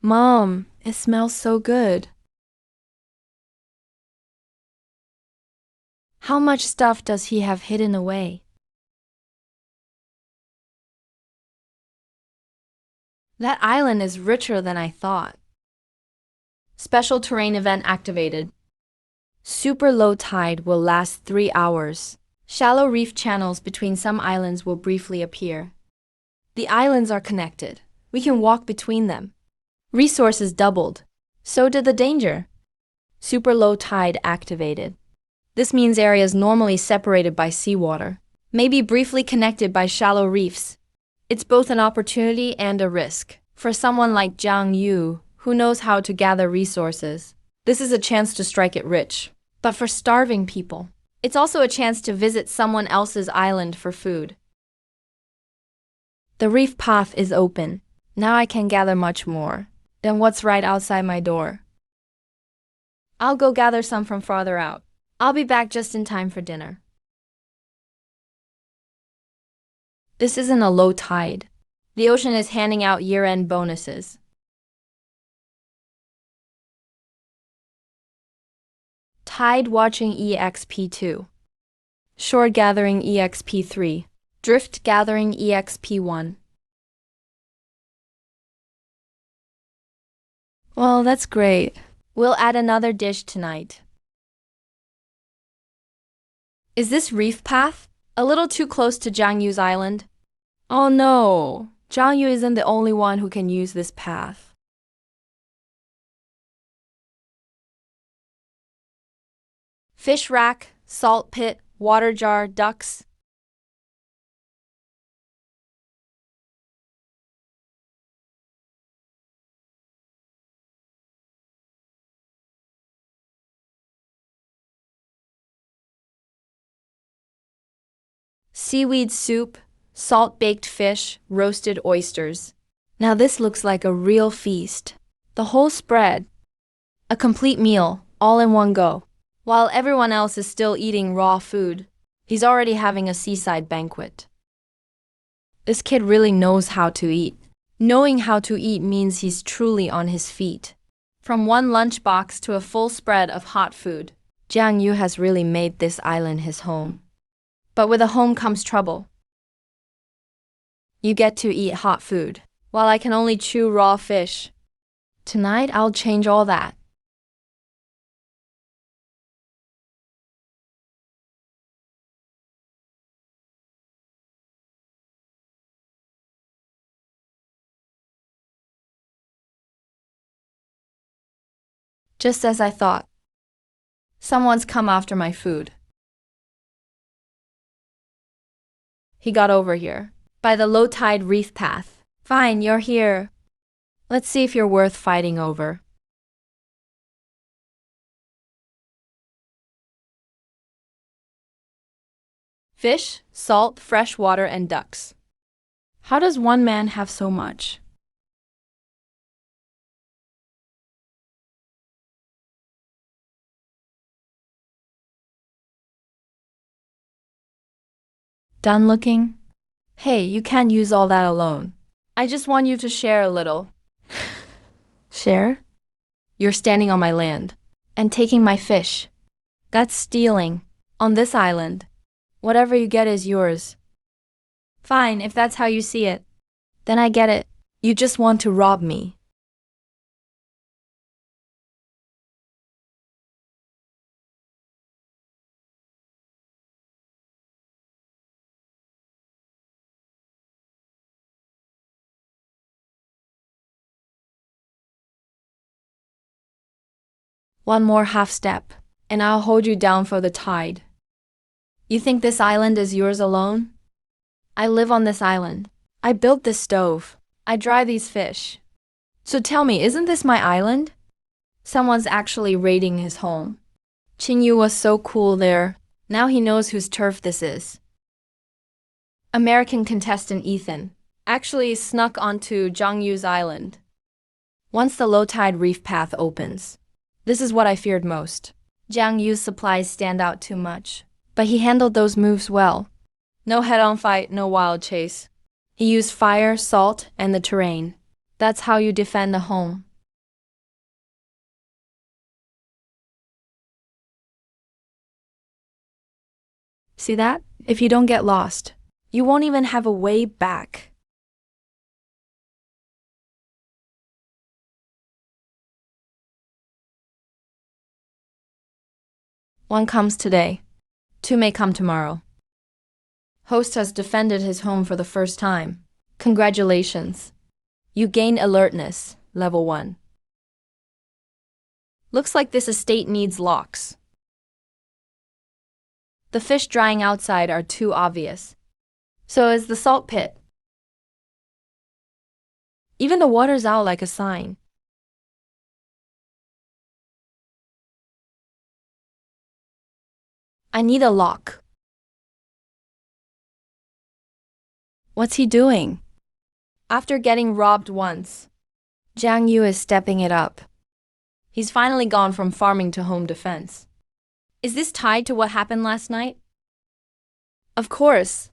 Mom, it smells so good. How much stuff does he have hidden away? That island is richer than I thought. Special terrain event activated. Super low tide will last 3 hours. Shallow reef channels between some islands will briefly appear. The islands are connected. We can walk between them. Resources doubled. So did the danger. Super low tide activated. This means areas normally separated by seawater may be briefly connected by shallow reefs. It's both an opportunity and a risk. For someone like Jiang Yu, who knows how to gather resources, this is a chance to strike it rich. But for starving people, it's also a chance to visit someone else's island for food. The reef path is open. Now I can gather much more than what's right outside my door. I'll go gather some from farther out. I'll be back just in time for dinner. This isn't a low tide. The ocean is handing out year-end bonuses. Tide watching EXP2. Shore gathering EXP3. Drift gathering EXP1. Well, that's great. We'll add another dish tonight. Is this reef path a little too close to Jiang Yu's island? Oh no, Jiang Yu isn't the only one who can use this path. Fish rack, salt pit, water jar, ducks. Seaweed soup, salt-baked fish, roasted oysters. Now this looks like a real feast. The whole spread. A complete meal, all in one go. While everyone else is still eating raw food, he's already having a seaside banquet. This kid really knows how to eat. Knowing how to eat means he's truly on his feet. From one lunchbox to a full spread of hot food, Jiang Yu has really made this island his home. But with a home comes trouble. You get to eat hot food, while I can only chew raw fish. Tonight I'll change all that. Just as I thought. Someone's come after my food. He got over here, by the low-tide reef path. Fine, you're here. Let's see if you're worth fighting over. Fish, salt, fresh water, and ducks. How does one man have so much? Done looking? Hey, you can't use all that alone. I just want you to share a little. Share? You're standing on my land and taking my fish. That's stealing. On this island, whatever you get is yours. Fine, if that's how you see it. Then I get it. You just want to rob me. One more half step, and I'll hold you down for the tide. You think this island is yours alone? I live on this island. I built this stove. I dry these fish. So tell me, isn't this my island? Someone's actually raiding his home. Qingyu was so cool there. Now he knows whose turf this is. American contestant Ethan actually snuck onto Jiang Yu's island. Once the low-tide reef path opens, this is what I feared most. Jiang Yu's supplies stand out too much, but he handled those moves well. No head-on fight, no wild chase. He used fire, salt, and the terrain. That's how you defend a home. See that? If you don't get lost, you won't even have a way back. One comes today. Two may come tomorrow. Host has defended his home for the first time. Congratulations. You gain alertness, level 1. Looks like this estate needs locks. The fish drying outside are too obvious. So is the salt pit. Even the water's out like a sign. I need a lock. What's he doing? After getting robbed once, Jiang Yu is stepping it up. He's finally gone from farming to home defense. Is this tied to what happened last night? Of course.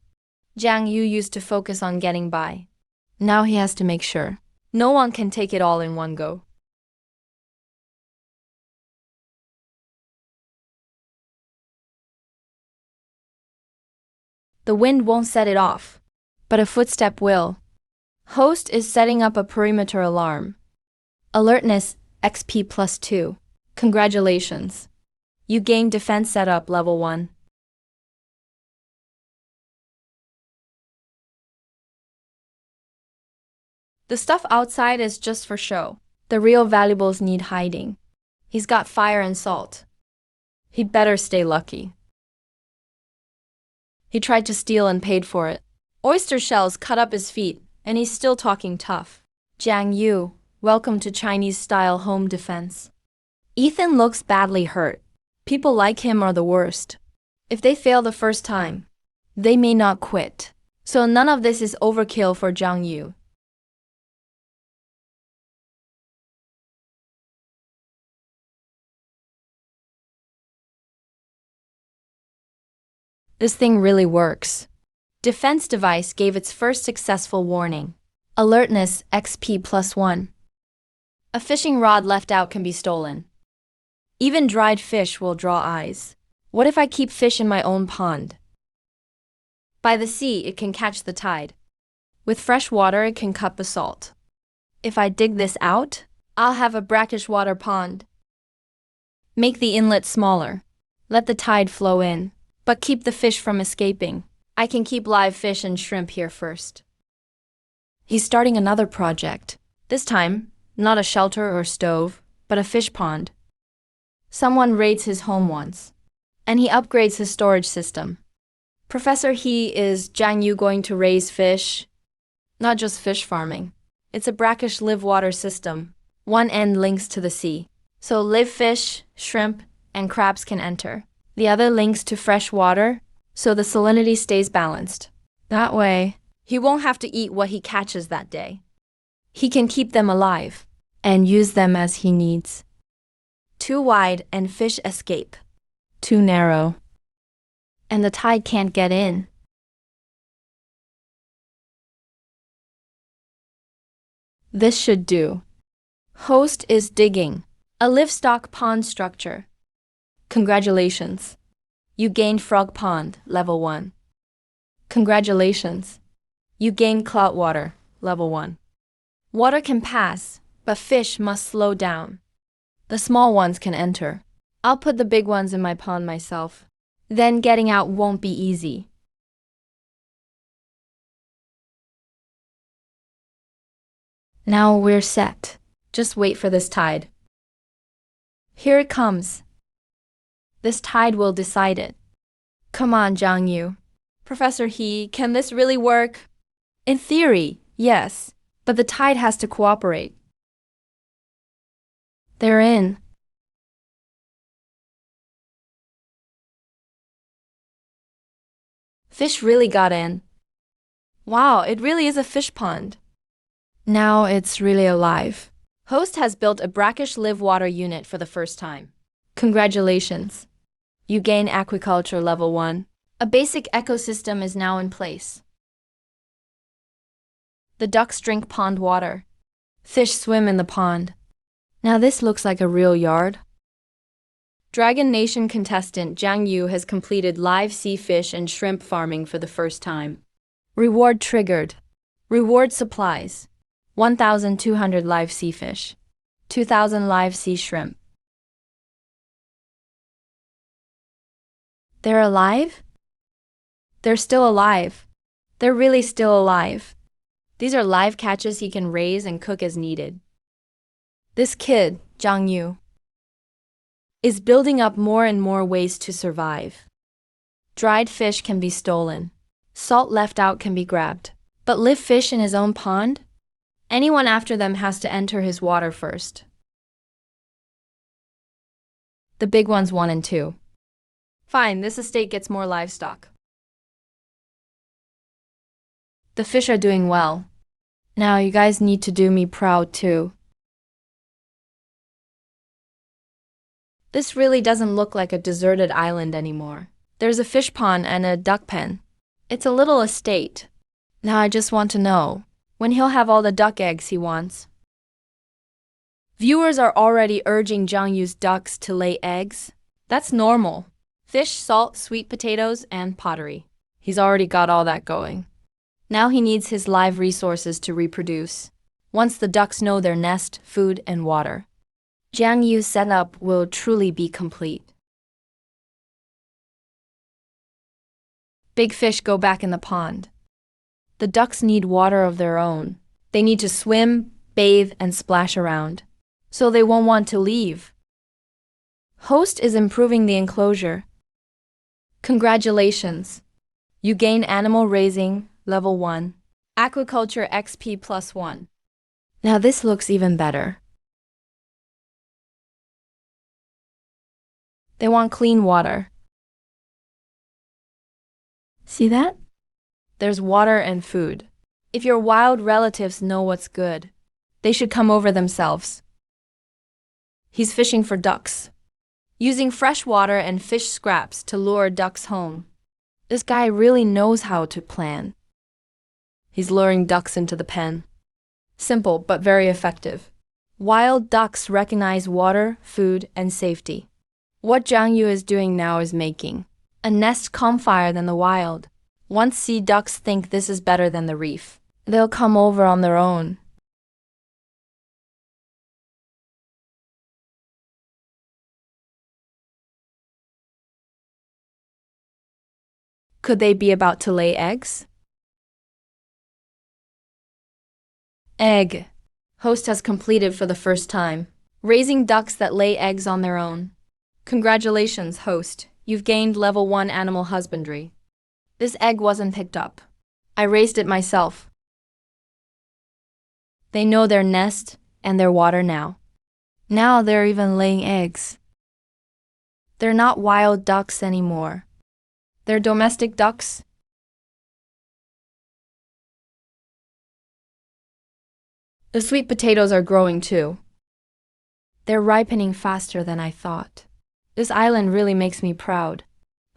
Jiang Yu used to focus on getting by. Now he has to make sure no one can take it all in one go. The wind won't set it off, but a footstep will. Host is setting up a perimeter alarm. Alertness XP plus 2. Congratulations. You gain defense setup level 1. The stuff outside is just for show. The real valuables need hiding. He's got fire and salt. He'd better stay lucky. He tried to steal and paid for it. Oyster shells cut up his feet, and he's still talking tough. Jiang Yu, welcome to Chinese-style home defense. Ethan looks badly hurt. People like him are the worst. If they fail the first time, they may not quit. So none of this is overkill for Jiang Yu. This thing really works. Defense device gave its first successful warning. Alertness XP plus 1. A fishing rod left out can be stolen. Even dried fish will draw eyes. What if I keep fish in my own pond? By the sea, it can catch the tide. With fresh water, it can cut the salt. If I dig this out, I'll have a brackish water pond. Make the inlet smaller. Let the tide flow in, but keep the fish from escaping. I can keep live fish and shrimp here first. He's starting another project. This time, not a shelter or stove, but a fish pond. Someone raids his home once, and he upgrades his storage system. Professor He, is Jiang Yu going to raise fish? Not just fish farming. It's a brackish live water system. One end links to the sea, so live fish, shrimp, and crabs can enter. The other links to fresh water, so the salinity stays balanced. That way, he won't have to eat what he catches that day. He can keep them alive and use them as he needs. Too wide and fish escape. Too narrow, and the tide can't get in. This should do. Host is digging a livestock pond structure. Congratulations. You gained frog pond, level 1. Congratulations. You gained clout water, level 1. Water can pass, but fish must slow down. The small ones can enter. I'll put the big ones in my pond myself. Then getting out won't be easy. Now we're set. Just wait for this tide. Here it comes. This tide will decide it. Come on, Jiang Yu. Professor He, can this really work? In theory, yes, but the tide has to cooperate. They're in. Fish really got in. Wow, it really is a fish pond. Now it's really alive. Host has built a brackish live water unit for the first time. Congratulations. You gain aquaculture level 1. A basic ecosystem is now in place. The ducks drink pond water. Fish swim in the pond. Now this looks like a real yard. Dragon Nation contestant Jiang Yu has completed live sea fish and shrimp farming for the first time. Reward triggered. Reward supplies. 1,200 live sea fish. 2,000 live sea shrimp. They're alive? They're still alive. They're really still alive. These are live catches he can raise and cook as needed. This kid, Jiang Yu, is building up more and more ways to survive. Dried fish can be stolen. Salt left out can be grabbed. But live fish in his own pond? Anyone after them has to enter his water first. The big ones 1 and 2. Fine, this estate gets more livestock. The fish are doing well. Now you guys need to do me proud too. This really doesn't look like a deserted island anymore. There's a fish pond and a duck pen. It's a little estate. Now I just want to know when he'll have all the duck eggs he wants. Viewers are already urging Jiang Yu's ducks to lay eggs. That's normal. Fish, salt, sweet potatoes, and pottery. He's already got all that going. Now he needs his live resources to reproduce. Once the ducks know their nest, food, and water, Jiang Yu's setup will truly be complete. Big fish go back in the pond. The ducks need water of their own. They need to swim, bathe, and splash around, so they won't want to leave. Host is improving the enclosure. Congratulations! You gain Animal Raising Level 1, Aquaculture XP +1. Now this looks even better. They want clean water. See that? There's water and food. If your wild relatives know what's good, they should come over themselves. He's fishing for ducks, using fresh water and fish scraps to lure ducks home. This guy really knows how to plan. He's luring ducks into the pen. Simple, but very effective. Wild ducks recognize water, food, and safety. What Jiang Yu is doing now is making a nest calmer than the wild. Once sea ducks think this is better than the reef, they'll come over on their own. Could they be about to lay eggs? Egg. Host has completed for the first time, raising ducks that lay eggs on their own. Congratulations, host. You've gained level 1 animal husbandry. This egg wasn't picked up. I raised it myself. They know their nest and their water now. Now they're even laying eggs. They're not wild ducks anymore. They're domestic ducks. The sweet potatoes are growing too. They're ripening faster than I thought. This island really makes me proud.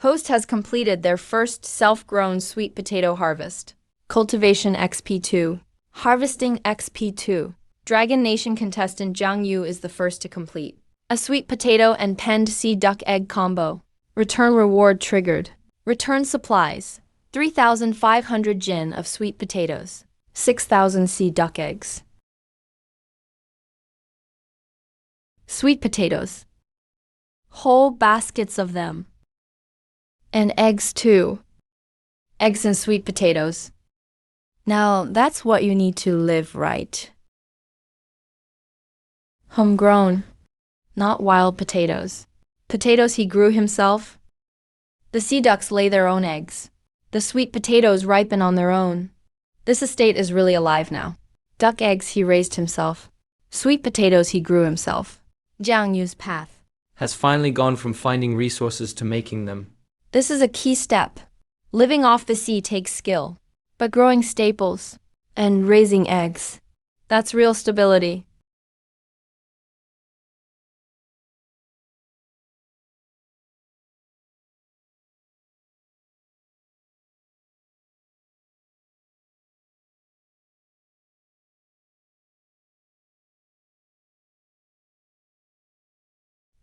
Host has completed their first self-grown sweet potato harvest. Cultivation XP2. Harvesting XP2. Dragon Nation contestant Jiang Yu is the first to complete. A sweet potato and penned sea duck egg combo. Return reward triggered. Return supplies. 3,500 jin of sweet potatoes. 6,000 sea duck eggs. Sweet potatoes. Whole baskets of them. And eggs too. Eggs and sweet potatoes. Now that's what you need to live right. Homegrown, not wild potatoes. Potatoes he grew himself. The sea ducks lay their own eggs. The sweet potatoes ripen on their own. This estate is really alive now. Duck eggs he raised himself. Sweet potatoes he grew himself. Jiang Yu's path has finally gone from finding resources to making them. This is a key step. Living off the sea takes skill, but growing staples and raising eggs, that's real stability.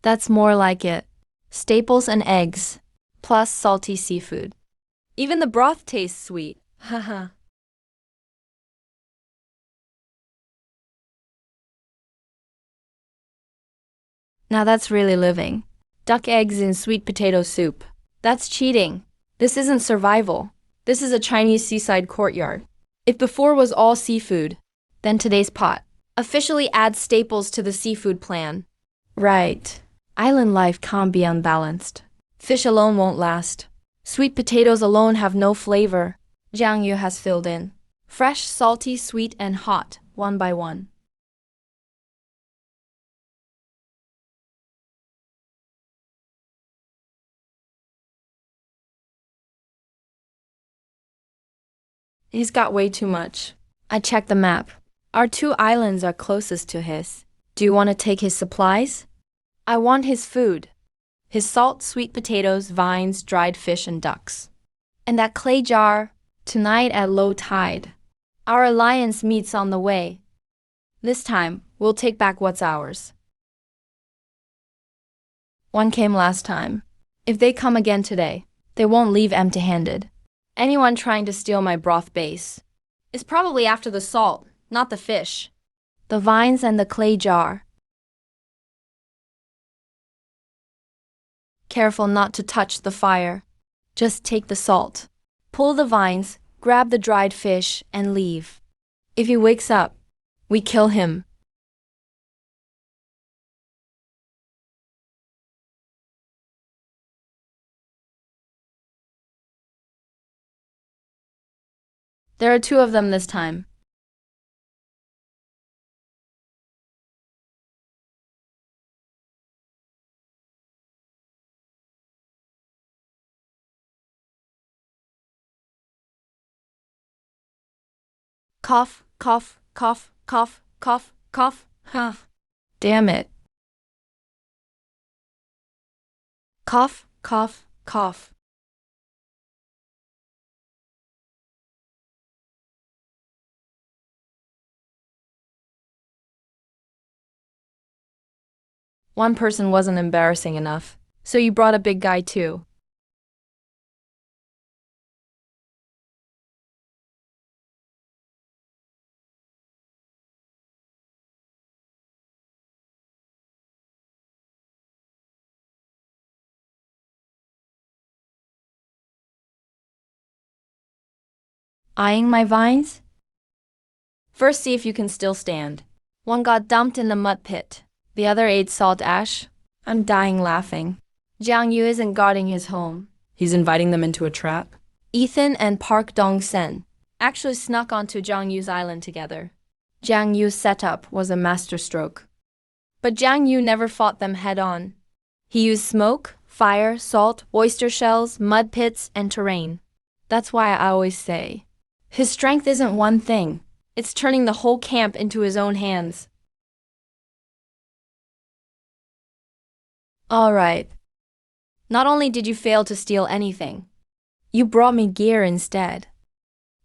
That's more like it. staples and eggs, plus salty seafood. Even the broth tastes sweet. Haha. Now that's really living. Duck eggs in sweet potato soup. That's cheating. This isn't survival. This is a Chinese seaside courtyard. If before was all seafood, then today's pot officially adds staples to the seafood plan. Right. Island life can't be unbalanced. Fish alone won't last. Sweet potatoes alone have no flavor. Jiang Yu has filled in. Fresh, salty, sweet, and hot, one by one. He's got way too much. I checked the map. Our two islands are closest to his. Do you want to take his supplies? I want his food. His salt, sweet potatoes, vines, dried fish, and ducks. And that clay jar, tonight at low tide. Our alliance meets on the way. This time, we'll take back what's ours. One came last time. If they come again today, they won't leave empty-handed. Anyone trying to steal my broth base is probably after the salt, not the fish. The vines and the clay jar. Careful not to touch the fire. Just take the salt. Pull the vines, grab the dried fish, and leave. If he wakes up, we kill him. There are two of them this time. Cough, cough, cough, cough, cough, cough, cough. Damn it. Cough, cough, cough. One person wasn't embarrassing enough, so you brought a big guy too. Eyeing my vines? First see if you can still stand. One got dumped in the mud pit. The other ate salt ash. I'm dying laughing. Jiang Yu isn't guarding his home. He's inviting them into a trap. Ethan and Park Dong-sen actually snuck onto Jiang Yu's island together. Jiang Yu's setup was a masterstroke. But Jiang Yu never fought them head-on. He used smoke, fire, salt, oyster shells, mud pits, and terrain. That's why I always say, his strength isn't one thing. It's turning the whole camp into his own hands. All right. Not only did you fail to steal anything, you brought me gear instead.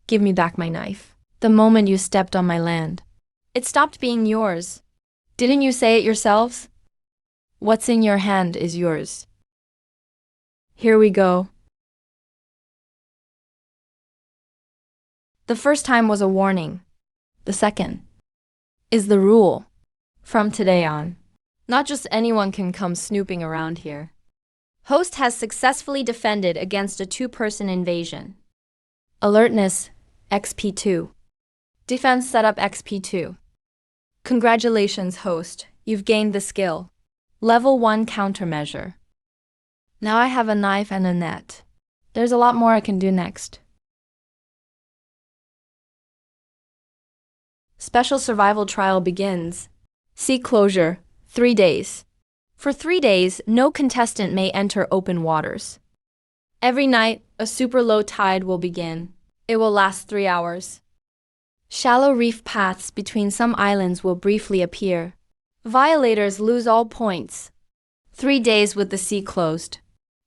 Give me back my knife. The moment you stepped on my land, it stopped being yours. Didn't you say it yourselves? What's in your hand is yours. Here we go. The first time was a warning. The second is the rule. From today on, not just anyone can come snooping around here. Host has successfully defended against a two-person invasion. Alertness, XP2. Defense setup XP2. Congratulations, host. You've gained the skill. Level 1 countermeasure. Now I have a knife and a net. There's a lot more I can do next. Special survival trial begins. Sea closure, 3 days. For 3 days, no contestant may enter open waters. Every night, a super low tide will begin. It will last 3 hours. Shallow reef paths between some islands will briefly appear. Violators lose all points. 3 days with the sea closed.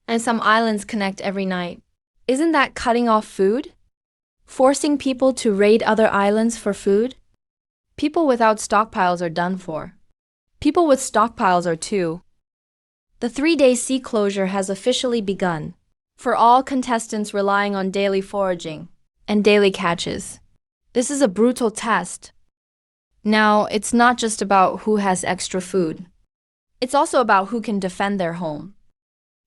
And some islands connect every night. Isn't that cutting off food? Forcing people to raid other islands for food? People without stockpiles are done for. People with stockpiles are too. The 3-day sea closure has officially begun. For all contestants relying on daily foraging and daily catches. This is a brutal test. Now, it's not just about who has extra food. It's also about who can defend their home.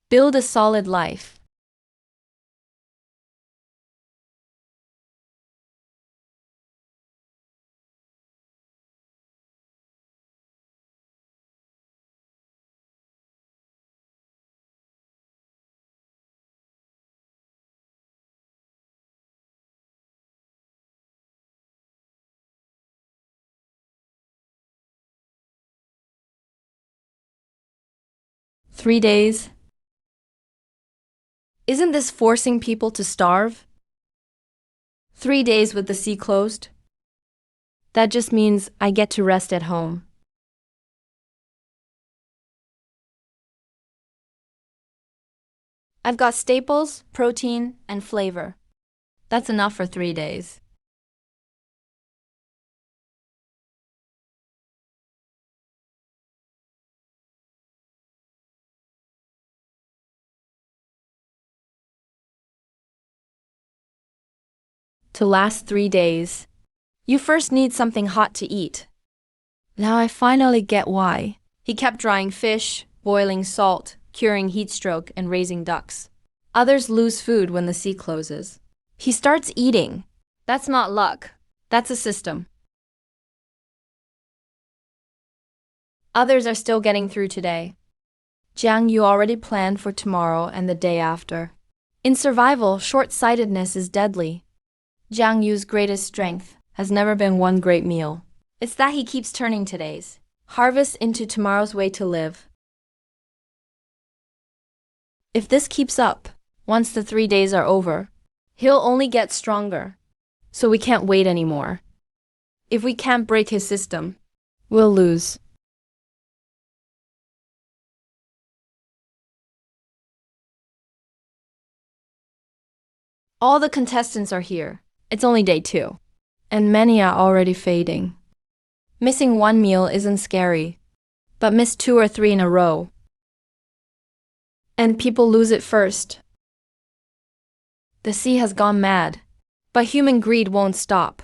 Build a solid life. Three days. Isn't this forcing people to starve? 3 days with the sea closed? That just means I get to rest at home. I've got staples, protein, and flavor. That's enough for 3 days. To last 3 days, you first need something hot to eat. Now I finally get why. He kept drying fish, boiling salt, curing heat stroke, and raising ducks. Others lose food when the sea closes. He starts eating. That's not luck. That's a system. Others are still getting through today. Jiang Yu already planned for tomorrow and the day after. In survival, short-sightedness is deadly. Jiang Yu's greatest strength has never been one great meal. It's that he keeps turning today's harvest into tomorrow's way to live. If this keeps up, once the 3 days are over, he'll only get stronger. So we can't wait anymore. If we can't break his system, we'll lose. All the contestants are here. It's only day 2. And many are already fading. Missing one meal isn't scary, but miss 2 or 3 in a row. And people lose it first. The sea has gone mad, but human greed won't stop.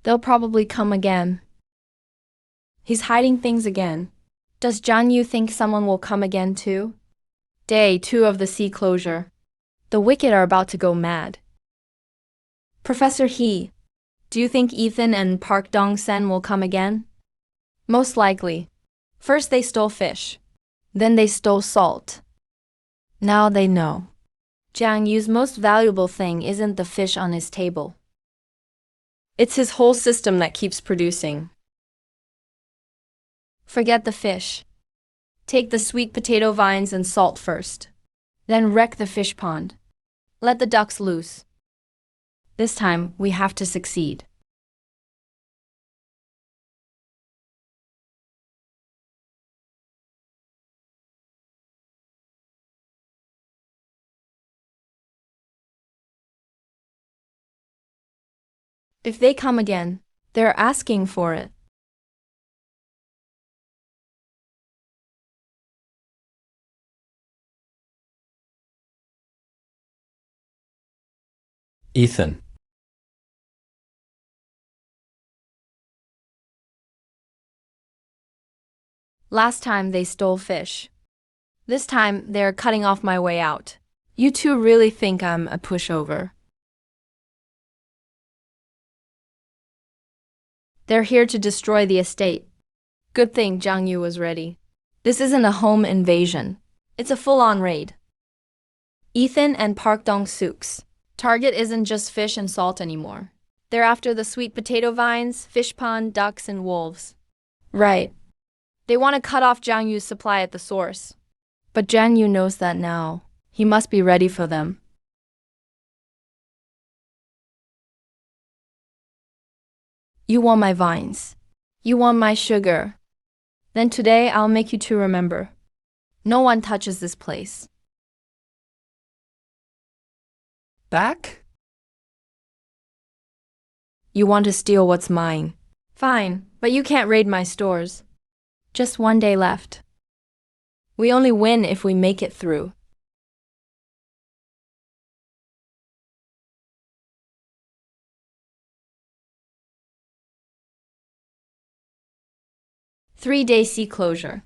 They'll probably come again. He's hiding things again. Does Jiang Yu think someone will come again too? Day 2 of the sea closure. The wicked are about to go mad. Professor He, do you think Ethan and Park Dong-sen will come again? Most likely. First they stole fish. Then they stole salt. Now they know. Jiang Yu's most valuable thing isn't the fish on his table. It's his whole system that keeps producing. Forget the fish. Take the sweet potato vines and salt first. Then wreck the fish pond. Let the ducks loose. This time, we have to succeed. If they come again, they're asking for it. Ethan. Last time they stole fish. This time they're cutting off my way out. You two really think I'm a pushover. They're here to destroy the estate. Good thing Jiang Yu was ready. This isn't a home invasion. It's a full-on raid. Ethan and Park Dong-suk's target isn't just fish and salt anymore. They're after the sweet potato vines, fish pond, ducks, and wolves. Right. They want to cut off Jiang Yu's supply at the source. But Jiang Yu knows that now. He must be ready for them. You want my vines. You want my sugar. Then today I'll make you two remember. No one touches this place. Back? You want to steal what's mine. Fine, but you can't raid my stores. Just one day left. We only win if we make it through. Three-day sea closure.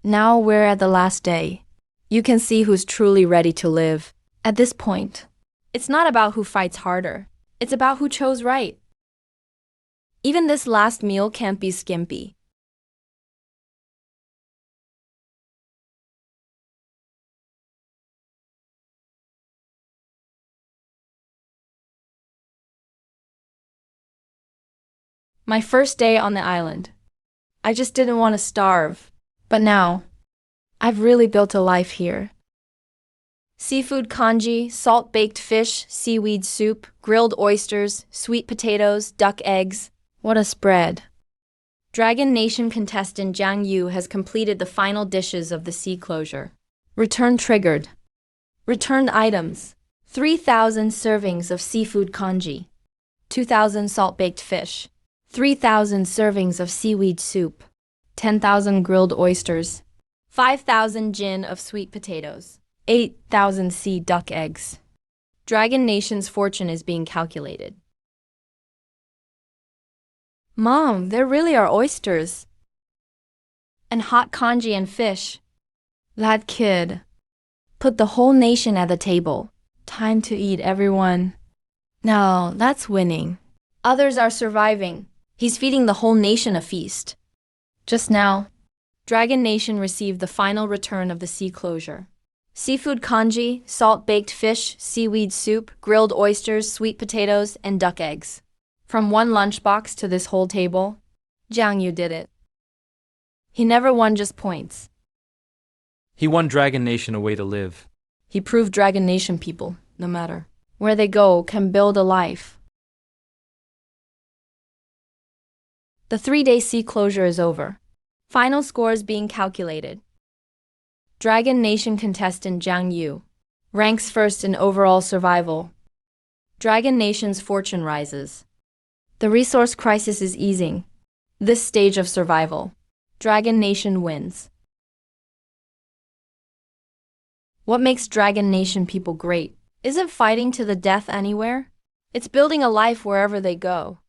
Now we're at the last day. You can see who's truly ready to live. At this point, it's not about who fights harder. It's about who chose right. Even this last meal can't be skimpy. My first day on the island. I just didn't want to starve. But now, I've really built a life here. Seafood congee, salt-baked fish, seaweed soup, grilled oysters, sweet potatoes, duck eggs. What a spread. Dragon Nation contestant Jiang Yu has completed the final dishes of the sea closure. Return triggered. Returned items. 3,000 servings of seafood congee. 2,000 salt-baked fish. 3,000 servings of seaweed soup. 10,000 grilled oysters. 5,000 gin of sweet potatoes. 8,000 sea duck eggs. Dragon Nation's fortune is being calculated. Mom, there really are oysters. And hot congee and fish. That kid. Put the whole nation at the table. Time to eat, everyone. No, that's winning. Others are surviving. He's feeding the whole nation a feast. Just now, Dragon Nation received the final return of the sea closure. Seafood congee, salt-baked fish, seaweed soup, grilled oysters, sweet potatoes, and duck eggs. From one lunchbox to this whole table, Jiang Yu did it. He never won just points. He won Dragon Nation a way to live. He proved Dragon Nation people, no matter where they go, can build a life. The three-day sea closure is over. Final scores being calculated. Dragon Nation contestant Jiang Yu ranks first in overall survival. Dragon Nation's fortune rises. The resource crisis is easing. This stage of survival, Dragon Nation wins. What makes Dragon Nation people great? Isn't fighting to the death anywhere? It's building a life wherever they go.